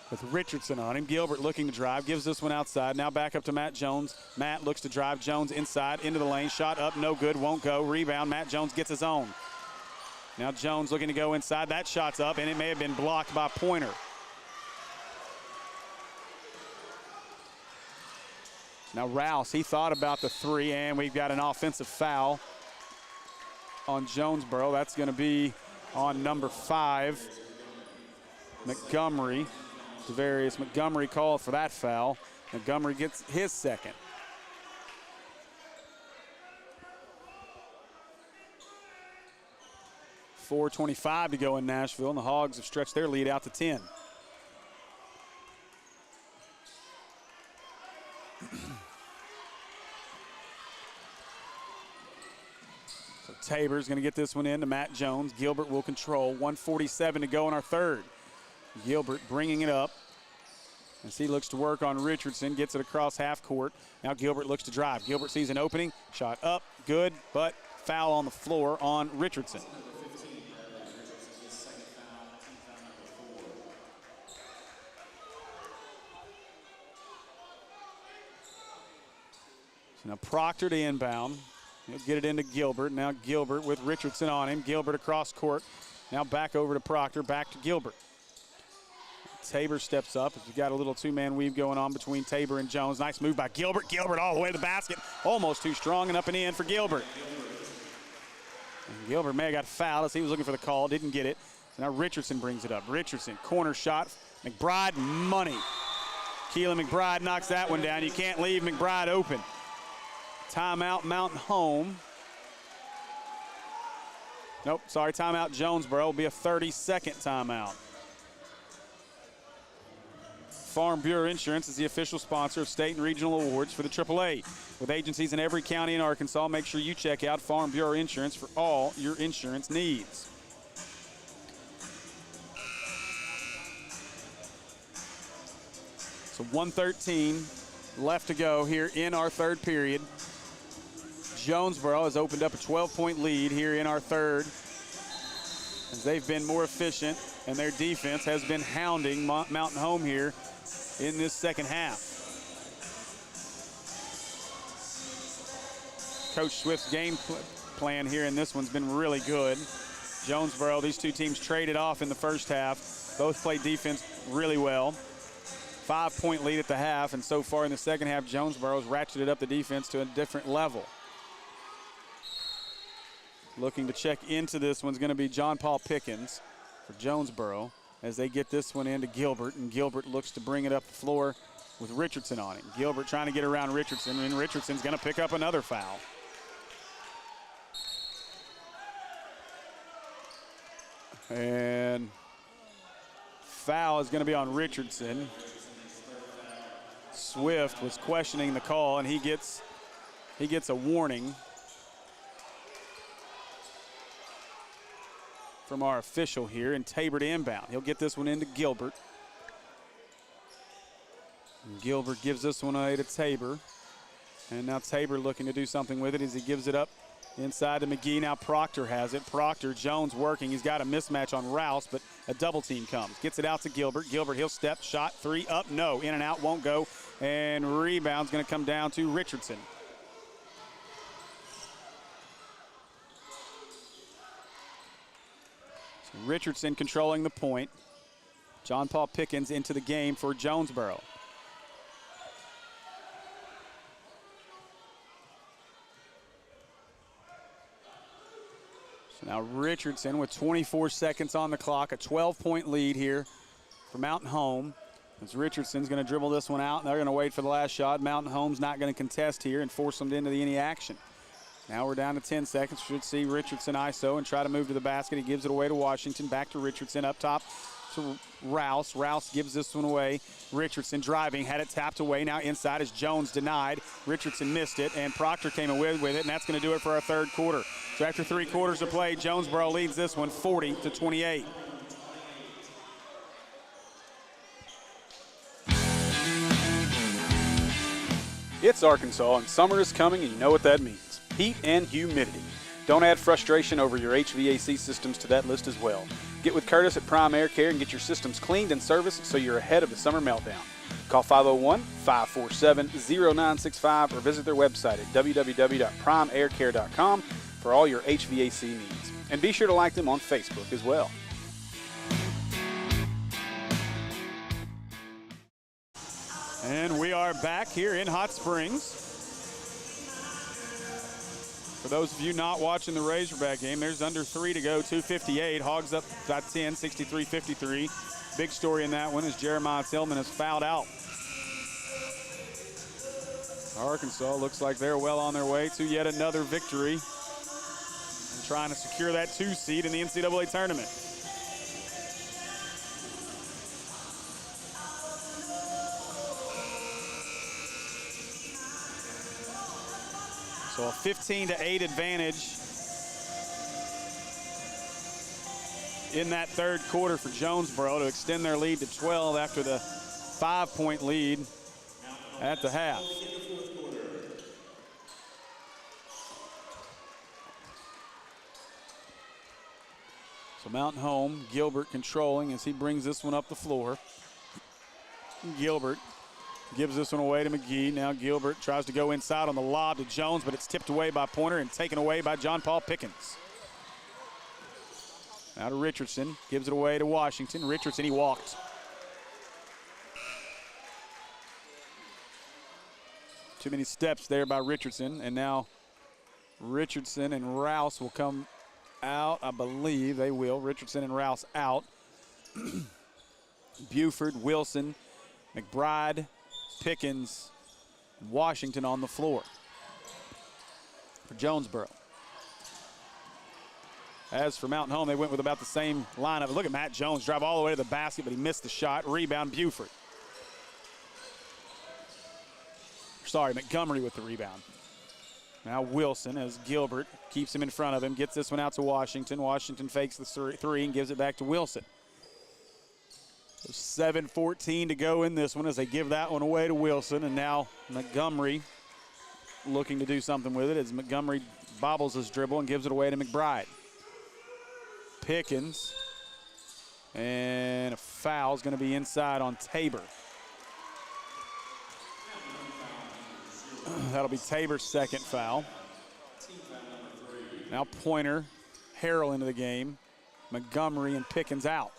with Richardson on him. Gilbert looking to drive, gives this one outside. Now back up to Matt Jones. Matt looks to drive. Jones inside, into the lane. Shot up, no good, won't go. Rebound, Matt Jones gets his own. Now Jones looking to go inside. That shot's up, and it may have been blocked by Pointer. Now Rouse, he thought about the 3, and we've got an offensive foul on Jonesboro. That's going to be on number 5, Montgomery. Devarius Montgomery called for that foul. Montgomery gets his second. .425 to go in Nashville, and the Hogs have stretched their lead out to 10. So Tabor's going to get this one in to Matt Jones. Gilbert will control. 1:47 to go in our third. Gilbert bringing it up as he looks to work on Richardson. Gets it across half court. Now Gilbert looks to drive. Gilbert sees an opening. Shot up. Good, but foul on the floor on Richardson. So now Proctor to inbound. He'll get it into Gilbert. Now Gilbert with Richardson on him. Gilbert across court. Now back over to Proctor, back to Gilbert. Tabor steps up. We've got a little two-man weave going on between Tabor and Jones. Nice move by Gilbert. Gilbert all the way to the basket. Almost too strong and up and in for Gilbert. And Gilbert may have got fouled as he was looking for the call. Didn't get it. So now Richardson brings it up. Richardson, corner shot. McBride, money. Keelan McBride knocks that one down. You can't leave McBride open. Timeout, Mountain Home. Nope, sorry, timeout Jonesboro. Will be a 30-second timeout. Farm Bureau Insurance is the official sponsor of state and regional awards for the AAA. With agencies in every county in Arkansas, make sure you check out Farm Bureau Insurance for all your insurance needs. So 1:13 left to go here in our third period. Jonesboro has opened up a 12-point lead here in our third, as they've been more efficient and their defense has been hounding Mountain Home here in this second half. Coach Swift's game plan here in this one's been really good. Jonesboro, these two teams traded off in the first half. Both played defense really well. 5-point lead at the half, and so far in the second half, Jonesboro's ratcheted up the defense to a different level. Looking to check into this one's going to be John Paul Pickens for Jonesboro as they get this one into Gilbert, and Gilbert looks to bring it up the floor with Richardson on it. Gilbert trying to get around Richardson, and Richardson's going to pick up another foul. And foul is going to be on Richardson. Swift was questioning the call, and he gets a warning from our official here, and Tabor to inbound. He'll get this one into Gilbert. And Gilbert gives this one away to Tabor. And now Tabor looking to do something with it as he gives it up inside to McGee. Now Proctor has it. Proctor, Jones working. He's got a mismatch on Rouse, but a double team comes. Gets it out to Gilbert. Gilbert, he'll step, shot, three, up, no. In and out, won't go. And rebound's going to come down to Richardson. Richardson controlling the point. John Paul Pickens into the game for Jonesboro. So now Richardson with 24 seconds on the clock, a 12-point lead here for Mountain Home. As Richardson's going to dribble this one out, and they're going to wait for the last shot. Mountain Home's not going to contest here and force them into any action. Now we're down to 10 seconds. Should see Richardson ISO and try to move to the basket. He gives it away to Washington. Back to Richardson up top to Rouse. Rouse gives this one away. Richardson driving, had it tapped away. Now inside is Jones denied. Richardson missed it, and Proctor came away with it, and that's going to do it for our third quarter. So after 3 quarters of play, Jonesboro leads this one 40-28. It's Arkansas, and summer is coming, and you know what that means. Heat and humidity. Don't add frustration over your HVAC systems to that list as well. Get with Curtis at Prime Air Care and get your systems cleaned and serviced so you're ahead of the summer meltdown. Call 501-547-0965 or visit their website at www.primeaircare.com for all your HVAC needs. And be sure to like them on Facebook as well. And we are back here in Hot Springs. For those of you not watching the Razorback game, there's under 3 to go, 2:58. Hogs up by 10, 63-53. Big story in that one is Jeremiah Tillman has fouled out. Arkansas looks like they're well on their way to yet another victory and trying to secure that 2 seed in the NCAA tournament. So a 15-8 advantage in that third quarter for Jonesboro to extend their lead to 12 after the 5-point lead at the half. So Mountain Home, Gilbert controlling as he brings this one up the floor. Gilbert gives this one away to McGee. Now Gilbert tries to go inside on the lob to Jones, but it's tipped away by Pointer and taken away by John Paul Pickens. Now to Richardson, gives it away to Washington. Richardson, he walked. Too many steps there by Richardson, and now Richardson and Rouse will come out. I believe they will. Richardson and Rouse out. Buford, Wilson, McBride, Pickens, Washington on the floor for Jonesboro. As for Mountain Home, they went with about the same lineup. Look at Matt Jones drive all the way to the basket, but he missed the shot. Rebound, Buford. Sorry, Montgomery with the rebound. Now Wilson, as Gilbert keeps him in front of him, gets this one out to Washington. Washington fakes the three and gives it back to Wilson. 7:14 to go in this one as they give that one away to Wilson, and now Montgomery looking to do something with it as Montgomery bobbles his dribble and gives it away to McBride. Pickens, and a foul is going to be inside on Tabor. That'll be Tabor's second foul. Now Pointer, Harrell into the game. Montgomery and Pickens out.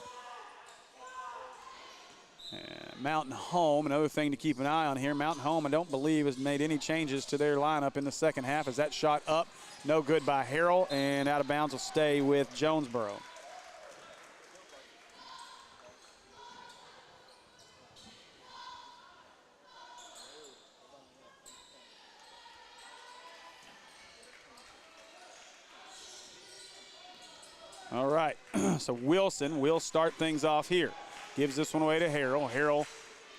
And Mountain Home, another thing to keep an eye on here. Mountain Home, I don't believe, has made any changes to their lineup in the second half as that shot up. No good by Harrell, and out of bounds will stay with Jonesboro. All right, so Wilson will start things off here. Gives this one away to Harrell. Harrell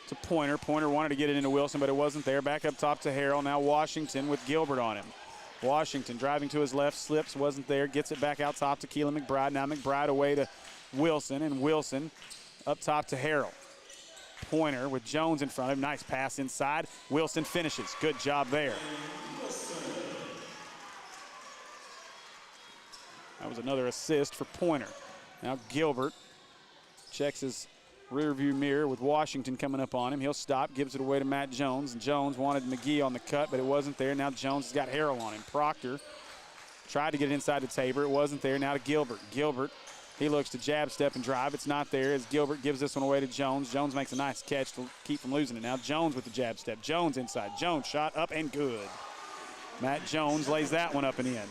to Pointer. Pointer wanted to get it into Wilson, but it wasn't there. Back up top to Harrell. Now Washington with Gilbert on him. Washington driving to his left, slips, wasn't there. Gets it back out top to Keelan McBride. Now McBride away to Wilson, and Wilson up top to Harrell. Pointer with Jones in front of him. Nice pass inside. Wilson finishes. Good job there. That was another assist for Pointer. Now Gilbert checks his rearview mirror with Washington coming up on him. He'll stop, gives it away to Matt Jones. And Jones wanted McGee on the cut, but it wasn't there. Now Jones has got Harrell on him. Proctor tried to get it inside to Tabor. It wasn't there. Now to Gilbert. Gilbert, he looks to jab, step, and drive. It's not there as Gilbert gives this one away to Jones. Jones makes a nice catch to keep from losing it. Now Jones with the jab step. Jones inside. Jones shot up and good. Matt Jones lays that one up and in.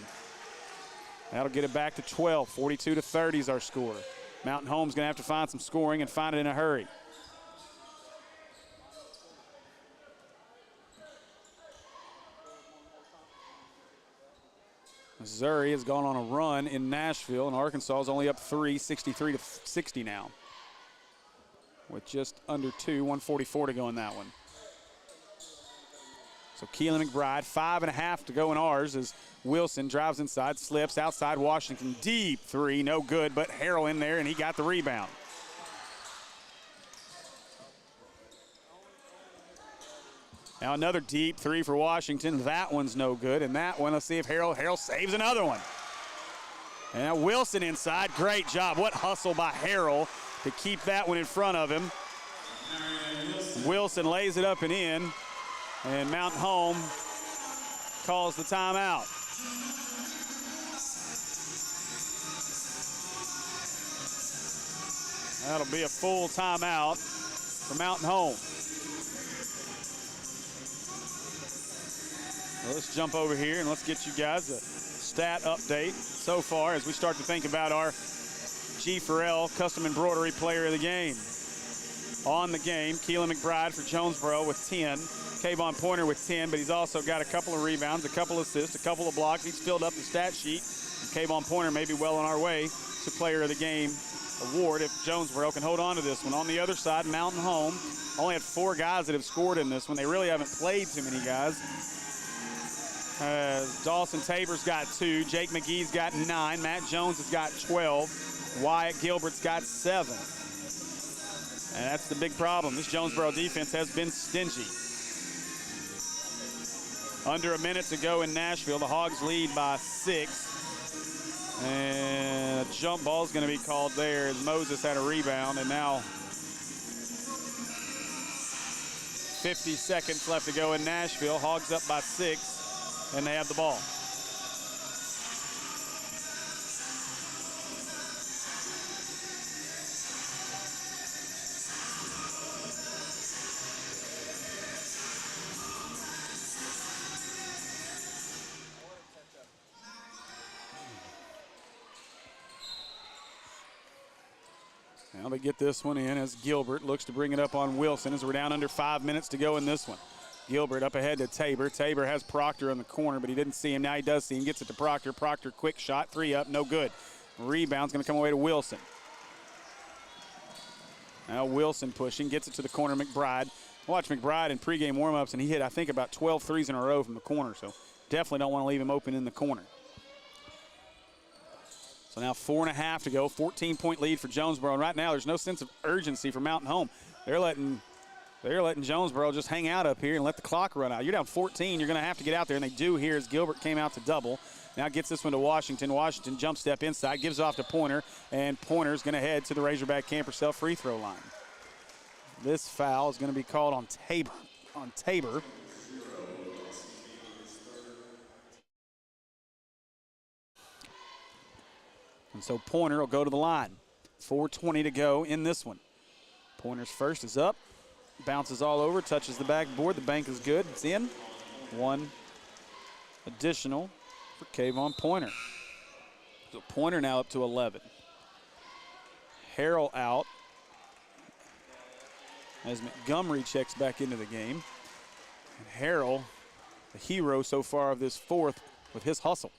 That'll get it back to 12. 42-30 is our score. Mountain Home's going to have to find some scoring and find it in a hurry. Missouri has gone on a run in Nashville, and Arkansas is only up 3, 63-60 now. With just under 144 to go in that one. So Keelan McBride, 5.5 to go in ours as Wilson drives inside, slips outside Washington. Deep three, no good, but Harrell in there, and he got the rebound. Now another deep three for Washington. That one's no good, and that one, let's see if Harrell saves another one. And now Wilson inside, great job. What hustle by Harrell to keep that one in front of him. Wilson lays it up and in. And Mountain Home calls the timeout. That'll be a full timeout for Mountain Home. Well, let's jump over here and let's get you guys a stat update so far as we start to think about our G4L Custom Embroidery Player of the Game. On the game, Keelan McBride for Jonesboro with 10. Kayvon Pointer with 10, but he's also got a couple of rebounds, a couple of assists, a couple of blocks. He's filled up the stat sheet. And Kayvon Pointer may be well on our way to Player of the Game award if Jonesboro can hold on to this one. On the other side, Mountain Home only had 4 guys that have scored in this one. They really haven't played too many guys. Dawson Tabor's got 2. Jake McGee's got 9. Matt Jones has got 12. Wyatt Gilbert's got 7. And that's the big problem. This Jonesboro defense has been stingy. Under a minute to go in Nashville. The Hogs lead by 6. And a jump ball is going to be called there as Moses had a rebound. And now 50 seconds left to go in Nashville. Hogs up by 6, and they have the ball. Now they get this one in as Gilbert looks to bring it up on Wilson as we're down under 5 minutes to go in this one. Gilbert up ahead to Tabor. Tabor has Proctor in the corner, but he didn't see him. Now he does see him. Gets it to Proctor. Proctor, quick shot, 3 up, no good. Rebound's going to come away to Wilson. Now Wilson pushing, gets it to the corner, McBride. Watch McBride in pregame warmups, and he hit, I think, about 12 threes in a row from the corner, so definitely don't want to leave him open in the corner. So now 4.5 to go, 14-point lead for Jonesboro. And right now there's no sense of urgency for Mountain Home. They're letting Jonesboro just hang out up here and let the clock run out. You're down 14, you're going to have to get out there, and they do here as Gilbert came out to double. Now gets this one to Washington. Washington jump step inside, gives off to Pointer, and Pointer's going to head to the Razorback camper self free throw line. This foul is going to be called on Tabor. And so Pointer will go to the line. 4:20 to go in this one. Pointer's first is up. Bounces all over, touches the backboard. The bank is good. It's in. 1 additional for Kayvon Pointer. So Pointer now up to 11. Harrell out as Montgomery checks back into the game. And Harrell, the hero so far of this fourth with his hustle.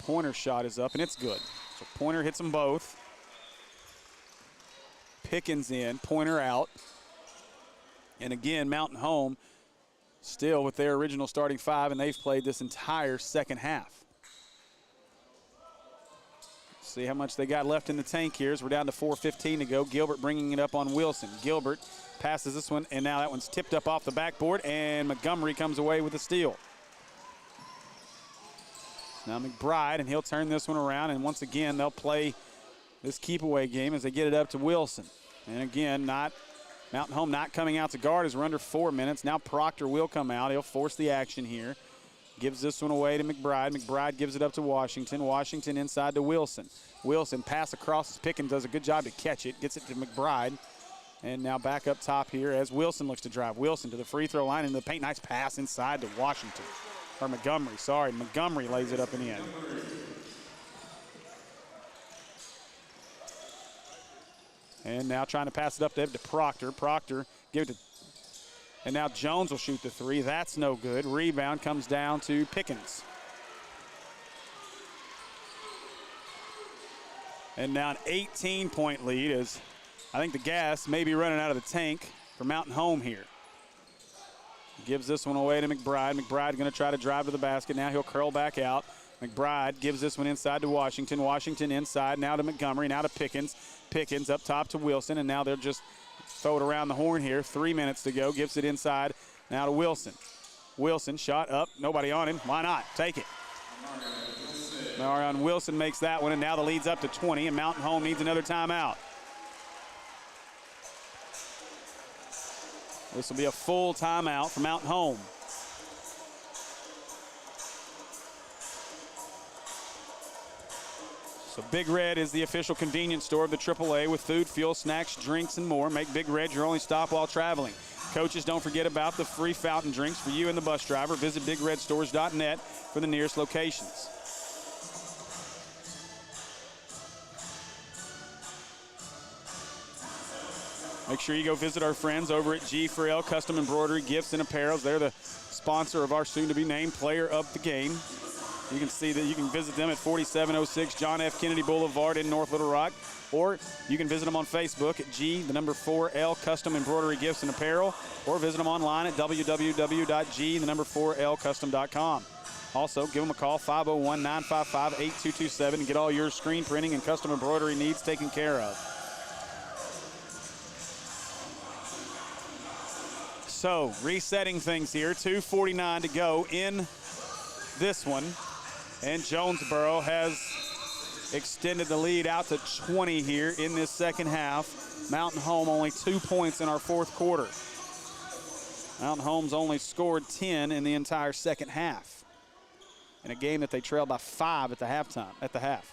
Pointer's shot is up, and it's good. So Pointer hits them both. Pickens in, Pointer out. And again, Mountain Home still with their original starting 5, and they've played this entire second half. See how much they got left in the tank here as we're down to 4:15 to go. Gilbert bringing it up on Wilson. Gilbert passes this one, and now that one's tipped up off the backboard, and Montgomery comes away with a steal. Now McBride, and he'll turn this one around, and once again they'll play this keep-away game as they get it up to Wilson. And again, Mountain Home not coming out to guard as we're under 4 minutes. Now Proctor will come out. He'll force the action here. Gives this one away to McBride. McBride gives it up to Washington. Washington inside to Wilson. Wilson pass across. Pickens does a good job to catch it. Gets it to McBride. And now back up top here as Wilson looks to drive. Wilson to the free throw line into the paint. Nice pass inside to Washington. Or Montgomery, sorry. Montgomery lays it up and in. And now trying to pass it up to Proctor. Proctor, give it to, and now Jones will shoot the 3. That's no good. Rebound comes down to Pickens. And now an 18-point lead as I think the gas may be running out of the tank for Mountain Home here. Gives this one away to McBride. McBride going to try to drive to the basket. Now he'll curl back out. McBride gives this one inside to Washington. Washington inside, now to Montgomery, now to Pickens. Pickens up top to Wilson, and now they'll just throw it around the horn here. 3 minutes to go, gives it inside, now to Wilson. Wilson, shot up, nobody on him. Why not? Take it. Marion Wilson makes that one, and now the lead's up to 20, and Mountain Home needs another timeout. This will be a full timeout for Mountain Home. So Big Red is the official convenience store of the AAA with food, fuel, snacks, drinks, and more. Make Big Red your only stop while traveling. Coaches, don't forget about the free fountain drinks for you and the bus driver. Visit BigRedStores.net for the nearest locations. Make sure you go visit our friends over at G4L Custom Embroidery, Gifts, and Apparels. They're the sponsor of our soon-to-be named Player of the Game. You can see that you can visit them at 4706 John F. Kennedy Boulevard in North Little Rock, or you can visit them on Facebook at G4L Custom Embroidery, Gifts, and Apparel, or visit them online at www.G4LCustom.com. Also, give them a call, 501-955-8227, and get all your screen printing and custom embroidery needs taken care of. So, resetting things here, 2:49 to go in this one, and Jonesboro has extended the lead out to 20 here in this second half. Mountain Home only 2 points in our fourth quarter. Mountain Home's only scored 10 in the entire second half, in a game that they trailed by 5 at the half.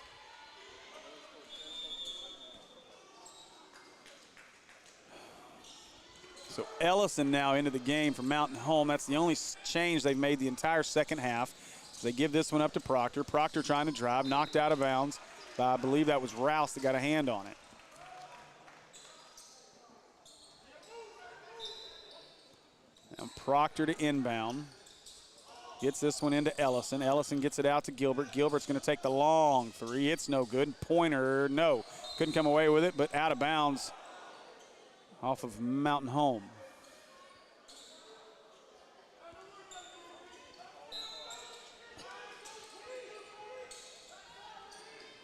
So Ellison now into the game for Mountain Home. That's the only change they've made the entire second half. They give this one up to Proctor. Proctor trying to drive, knocked out of bounds by, I believe that was Rouse that got a hand on it. And Proctor to inbound. Gets this one into Ellison. Ellison gets it out to Gilbert. Gilbert's going to take the long three. It's no good. Pointer, no. Couldn't come away with it, but out of bounds off of Mountain Home.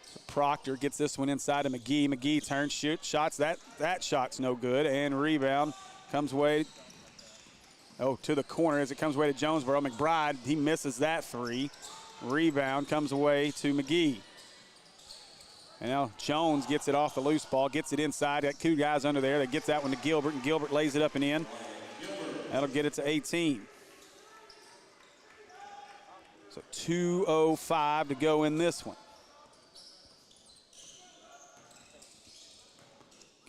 So Proctor gets this one inside to McGee. McGee turns, shoots, shots. That shot's no good. And rebound comes away. To the corner as it comes away to Jonesboro. McBride, he misses that three. Rebound comes away to McGee. And now Jones gets it off the loose ball, gets it inside. Got two guys under there that gets that one to Gilbert, and Gilbert lays it up and in. That'll get it to 18. So 2:05 to go in this one.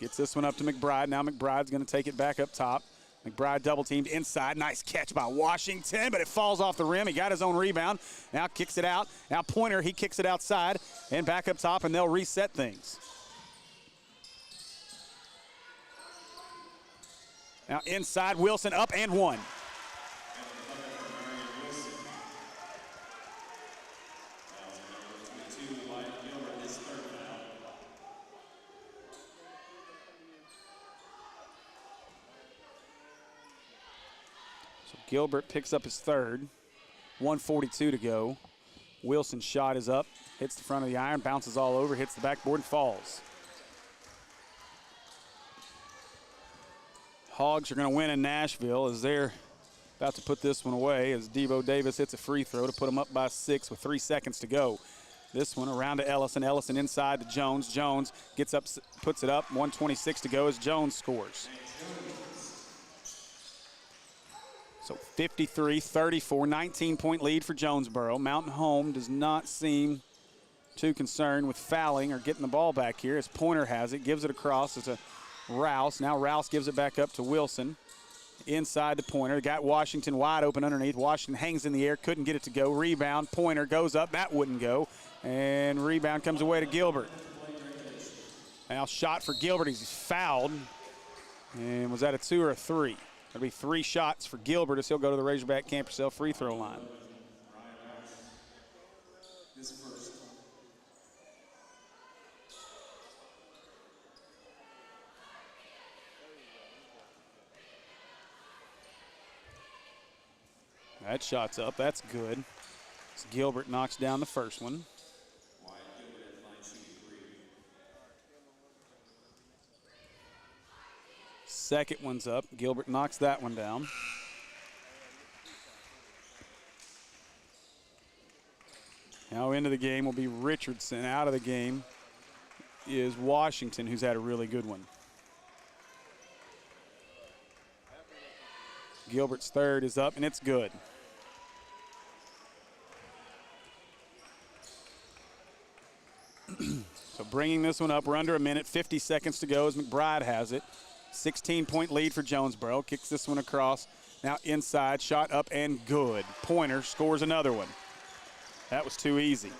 Gets this one up to McBride. Now McBride's going to take it back up top. McBride double teamed inside. Nice catch by Washington, but it falls off the rim. He got his own rebound. Now kicks it out. Now Pointer, he kicks it outside and back up top, and they'll reset things. Now inside, Wilson up and one. Gilbert picks up his third. 1:42 to go. Wilson's shot is up, hits the front of the iron, bounces all over, hits the backboard, and falls. Hogs are going to win in Nashville as they're about to put this one away as Devo Davis hits a free throw to put them up by 6 with 3 seconds to go. This one around to Ellison. Ellison inside to Jones. Jones gets up, puts it up. 1:26 to go as Jones scores. So 53-34, 19-point lead for Jonesboro. Mountain Home does not seem too concerned with fouling or getting the ball back here as Pointer has it, gives it across to Rouse. Now Rouse gives it back up to Wilson. Inside to Pointer. Got Washington wide open underneath. Washington hangs in the air, couldn't get it to go. Rebound, Pointer goes up, that wouldn't go. And rebound comes away to Gilbert. Now shot for Gilbert, he's fouled. And was that a 2 or a 3? There'll be 3 shots for Gilbert as he'll go to the Razorback Camp Yourself free throw line. That shot's up, that's good. So Gilbert knocks down the first one. Second one's up. Gilbert knocks that one down. Now into the game will be Richardson. Out of the game is Washington, who's had a really good one. Gilbert's third is up, and it's good. So bringing this one up, we're under a minute, 50 seconds to go as McBride has it. 16-point lead for Jonesboro. Kicks this one across. Now inside, shot up and good. Pointer scores another one. That was too easy.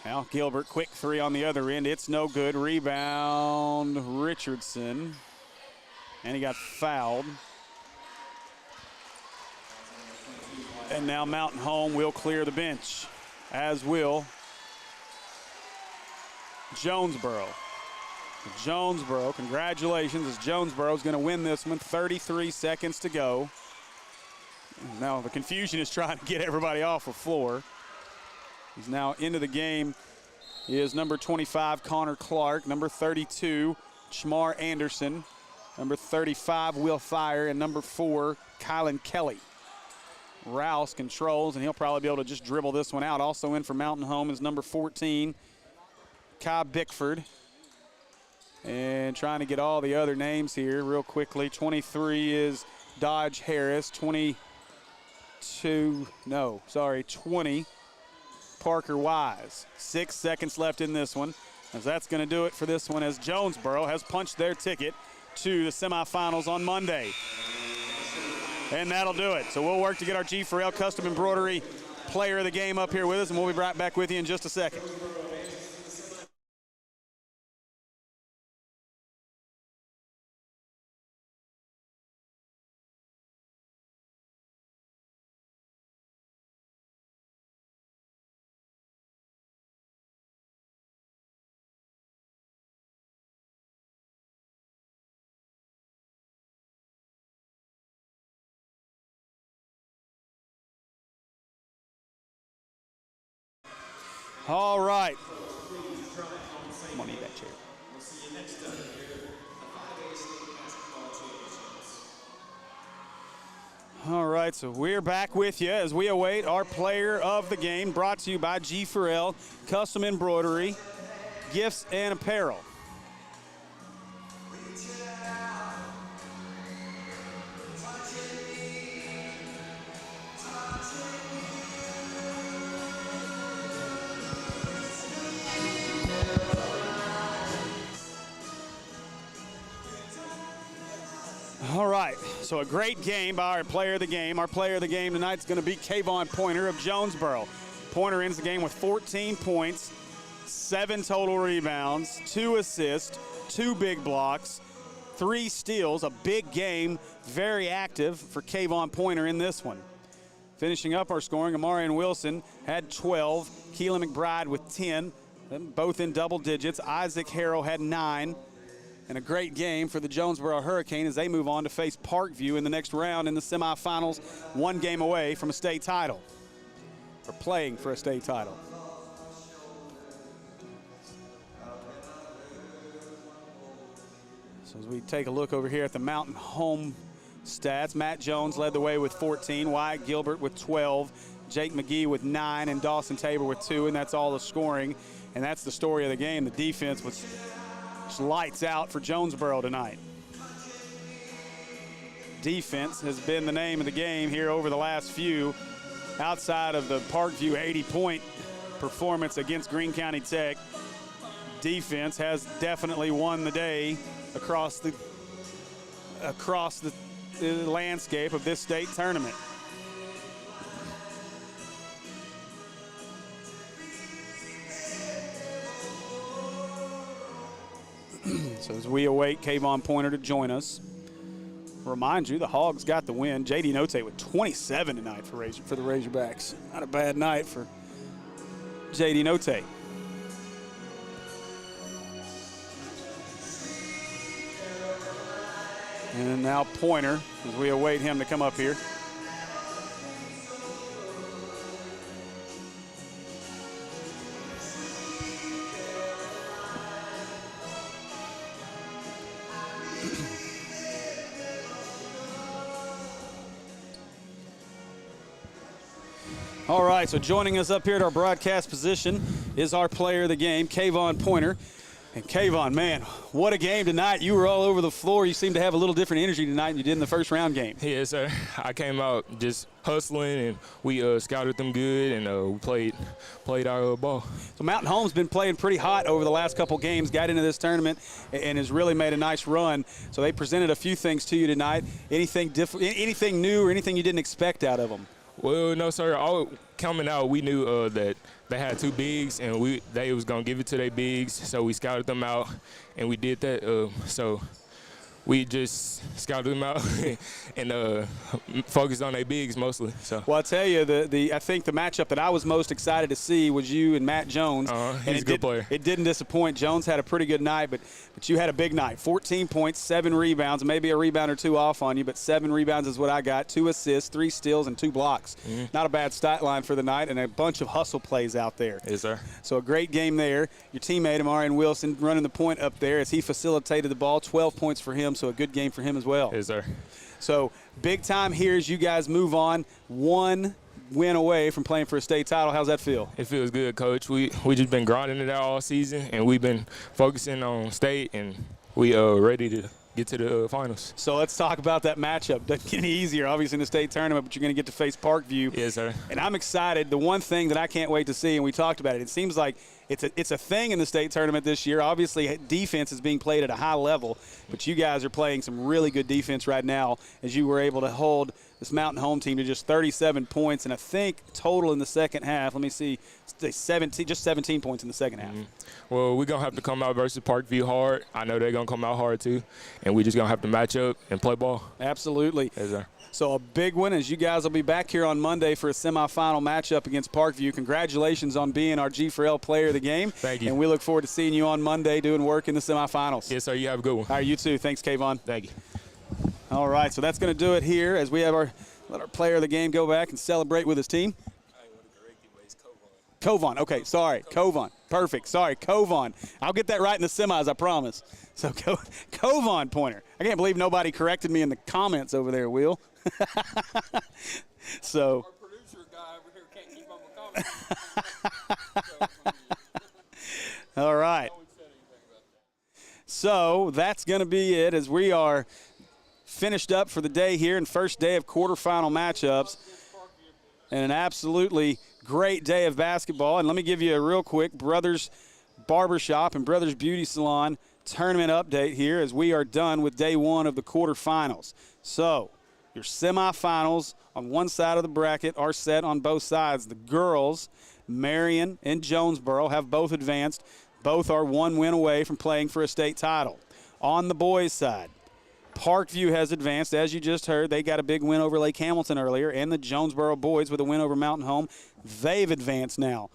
Now Gilbert, quick three on the other end. It's no good. Rebound, Richardson. And he got fouled. And now Mountain Home will clear the bench, as will Jonesboro. Jonesboro, congratulations, as Jonesboro is going to win this one. 33 seconds to go Now the confusion is trying to get everybody off the floor. He's now into the game. He is number 25, Connor Clark, number 32, Shmar Anderson, number 35, Will Fire, and number 4, Kylan Kelly. Rouse controls, and he'll probably be able to just dribble this one out. Also in for Mountain Home is number 14, Kai Bickford. And trying to get all the other names here real quickly. 23 is Dodge Harris. 20, Parker Wise. 6 seconds left in this one, as that's going to do it for this one, as Jonesboro has punched their ticket to the semifinals on Monday. And that'll do it. So we'll work to get our G4L Custom Embroidery Player of the Game up here with us, and we'll be right back with you in just a second. All right. I'm gonna need that chair. All right, so we're back with you as we await our player of the game, brought to you by G4L Custom Embroidery, Gifts and Apparel. All right, so a great game by our player of the game. Our player of the game tonight is going to be Kayvon Pointer of Jonesboro. Pointer ends the game with 14 points, 7 total rebounds, 2 assists, 2 big blocks, 3 steals. A big game, very active for Kayvon Pointer in this one. Finishing up our scoring, Amarian Wilson had 12, Keelan McBride with 10, both in double digits. Isaac Harrell had 9. And a great game for the Jonesboro Hurricane as they move on to face Parkview in the next round in the semifinals, 1 game away from a state title, or playing for a state title. So as we take a look over here at the Mountain Home stats, Matt Jones led the way with 14, Wyatt Gilbert with 12, Jake McGee with 9, and Dawson Tabor with 2, and that's all the scoring. And that's the story of the game. The defense was lights out for Jonesboro tonight. Defense has been the name of the game here over the last few, outside of the Parkview 80-point performance against Greene County Tech. Defense has definitely won the day across the landscape of this state tournament. So as we await Kayvon Pointer to join us, remind you the Hogs got the win. J.D. Note with 27 tonight for the Razorbacks. Not a bad night for J.D. Note. And now Pointer as we await him to come up here. All right, so joining us up here at our broadcast position is our player of the game, Kayvon Pointer. And Kayvon, man, what a game tonight. You were all over the floor. You seem to have a little different energy tonight than you did in the first round game. Yes, sir. I came out just hustling, and we scouted them good, and we played our ball. So Mountain Home's been playing pretty hot over the last couple games, got into this tournament, and has really made a nice run. So they presented a few things to you tonight. Anything different, anything new, or anything you didn't expect out of them? Well, no, sir. All coming out, we knew that they had 2 bigs, and they was gonna give it to their bigs. So we scouted them out, and we did that. So we just scouted them out and focused on their bigs mostly. So. Well, I'll tell you, I think the matchup that I was most excited to see was you and Matt Jones. He's a good player. It didn't disappoint. Jones had a pretty good night, but you had a big night. 14 points, 7 rebounds, maybe a rebound or 2 off on you, but 7 rebounds is what I got. 2 assists, 3 steals, and 2 blocks. Not a bad stat line for the night, and a bunch of hustle plays out there. Yes, sir. So a great game there. Your teammate, Amarian Wilson, running the point up there as he facilitated the ball. 12 points for him, so a good game for him as well. Yes, sir. So big time here as you guys move on. 1 win away from playing for a state title. How's that feel? It feels good, Coach. We just been grinding it out all season, and we've been focusing on state, and we ready to get to the finals. So let's talk about that matchup. Doesn't get any easier, obviously, in the state tournament, but you're going to get to face Parkview. Yes, sir. And I'm excited. The one thing that I can't wait to see, and we talked about it, it seems like it's a thing in the state tournament this year. Obviously, defense is being played at a high level, but you guys are playing some really good defense right now as you were able to hold this Mountain Home team to just 37 points, and I think total in the second half, let me see, just 17 points in the second half. Well, we're going to have to come out versus Parkview hard. I know they're going to come out hard too, and we're just going to have to match up and play ball. Absolutely. Yes, sir. So a big one as you guys will be back here on Monday for a semifinal matchup against Parkview. Congratulations on being our G4L player of the game. Thank you. And we look forward to seeing you on Monday doing work in the semifinals. Yes, sir. You have a good one. All right, you too. Thanks, Kayvon. Thank you. All right, so that's going to do it here as we have let our player of the game go back and celebrate with his team. Kovon. Okay, sorry. Kovon. Perfect. Sorry, Kovon. I'll get that right in the semis, I promise. So Kovon Pointer. I can't believe nobody corrected me in the comments over there, Will. So. Our producer guy over here can't keep up with comments. All right. So that's going to be it as we are finished up for the day here and first day of quarterfinal matchups. And an absolutely great day of basketball. And let me give you a real quick Brothers Barbershop and Brothers Beauty Salon tournament update here as we are done with day 1 of the quarterfinals. So your semifinals on one side of the bracket are set on both sides. The girls, Marion and Jonesboro, have both advanced. Both are 1 win away from playing for a state title. On the boys' side, Parkview has advanced. As you just heard, they got a big win over Lake Hamilton earlier, and the Jonesboro boys with a win over Mountain Home. They've advanced now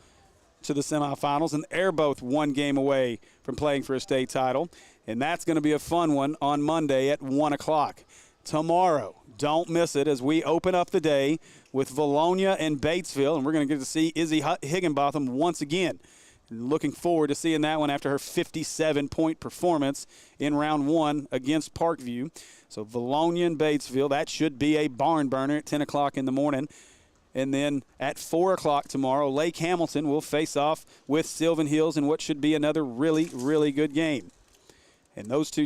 to the semifinals, and they're both 1 game away from playing for a state title. And that's going to be a fun one on Monday at 1 o'clock. Tomorrow, don't miss it as we open up the day with Valonia and Batesville, and we're going to get to see Izzy Higginbotham once again. Looking forward to seeing that one after her 57-point performance in round 1 against Parkview. So Valonia and Batesville, that should be a barn burner at 10 o'clock in the morning. And then at 4 o'clock tomorrow, Lake Hamilton will face off with Sylvan Hills in what should be another really, really good game. And those 4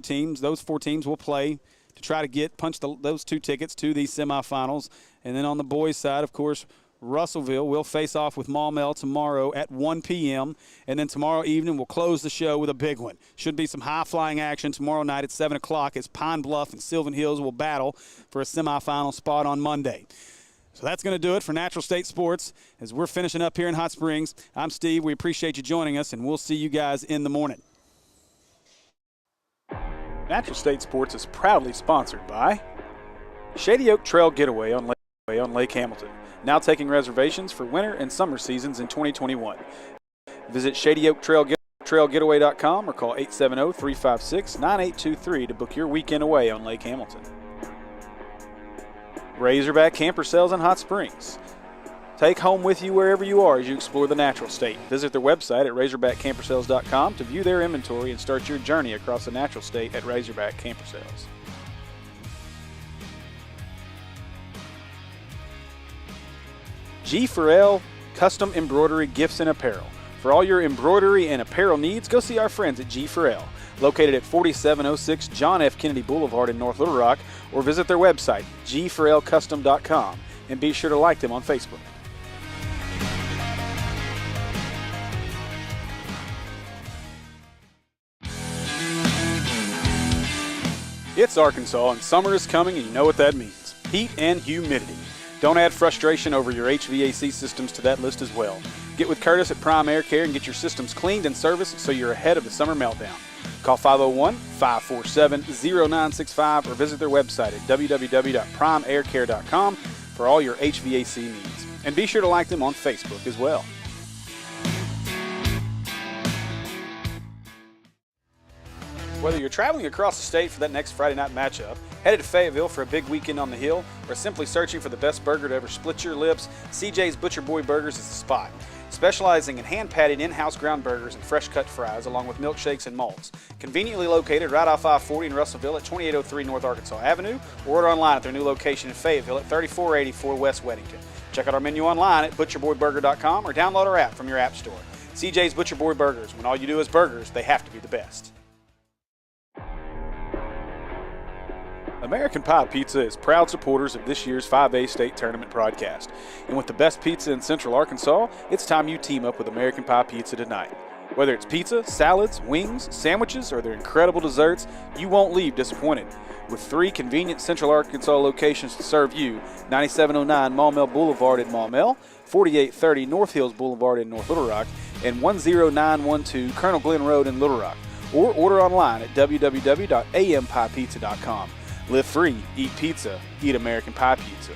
teams will play to try to punch those 2 tickets to the semifinals. And then on the boys' side, of course, Russellville will face off with Maumelle tomorrow at 1 p.m. And then tomorrow evening we'll close the show with a big one. Should be some high-flying action tomorrow night at 7 o'clock as Pine Bluff and Sylvan Hills will battle for a semifinal spot on Monday. So that's going to do it for Natural State Sports as we're finishing up here in Hot Springs. I'm Steve. We appreciate you joining us, and we'll see you guys in the morning. Natural State Sports is proudly sponsored by Shady Oak Trail Getaway on Lake Hamilton. Now taking reservations for winter and summer seasons in 2021. Visit ShadyOakTrailGetaway.com or call 870-356-9823 to book your weekend away on Lake Hamilton. Razorback Camper Sales in Hot Springs. Take home with you wherever you are as you explore the natural state. Visit their website at RazorbackCamperSales.com to view their inventory and start your journey across the natural state at Razorback Camper Sales. G4L Custom Embroidery Gifts and Apparel. For all your embroidery and apparel needs, go see our friends at G4L, located at 4706 John F. Kennedy Boulevard in North Little Rock, or visit their website, g4lcustom.com, and be sure to like them on Facebook. It's Arkansas, and summer is coming, and you know what that means. Heat and humidity. Don't add frustration over your HVAC systems to that list as well. Get with Curtis at Prime Air Care and get your systems cleaned and serviced so you're ahead of the summer meltdown. Call 501-547-0965 or visit their website at www.primeaircare.com for all your HVAC needs. And be sure to like them on Facebook as well. Whether you're traveling across the state for that next Friday night matchup, headed to Fayetteville for a big weekend on the hill, or simply searching for the best burger to ever split your lips, CJ's Butcher Boy Burgers is the spot. Specializing in hand-patted in-house ground burgers and fresh-cut fries, along with milkshakes and malts. Conveniently located right off I-40 in Russellville at 2803 North Arkansas Avenue, or order online at their new location in Fayetteville at 3484 West Weddington. Check out our menu online at butcherboyburger.com or download our app from your app store. CJ's Butcher Boy Burgers. When all you do is burgers, they have to be the best. American Pie Pizza is proud supporters of this year's 5A state tournament broadcast. And with the best pizza in Central Arkansas, it's time you team up with American Pie Pizza tonight. Whether it's pizza, salads, wings, sandwiches, or their incredible desserts, you won't leave disappointed. With 3 convenient Central Arkansas locations to serve you, 9709 Maumelle Boulevard in Maumelle, 4830 North Hills Boulevard in North Little Rock, and 10912 Colonel Glenn Road in Little Rock. Or order online at www.ampiepizza.com. Live free, eat pizza, eat American Pie Pizza.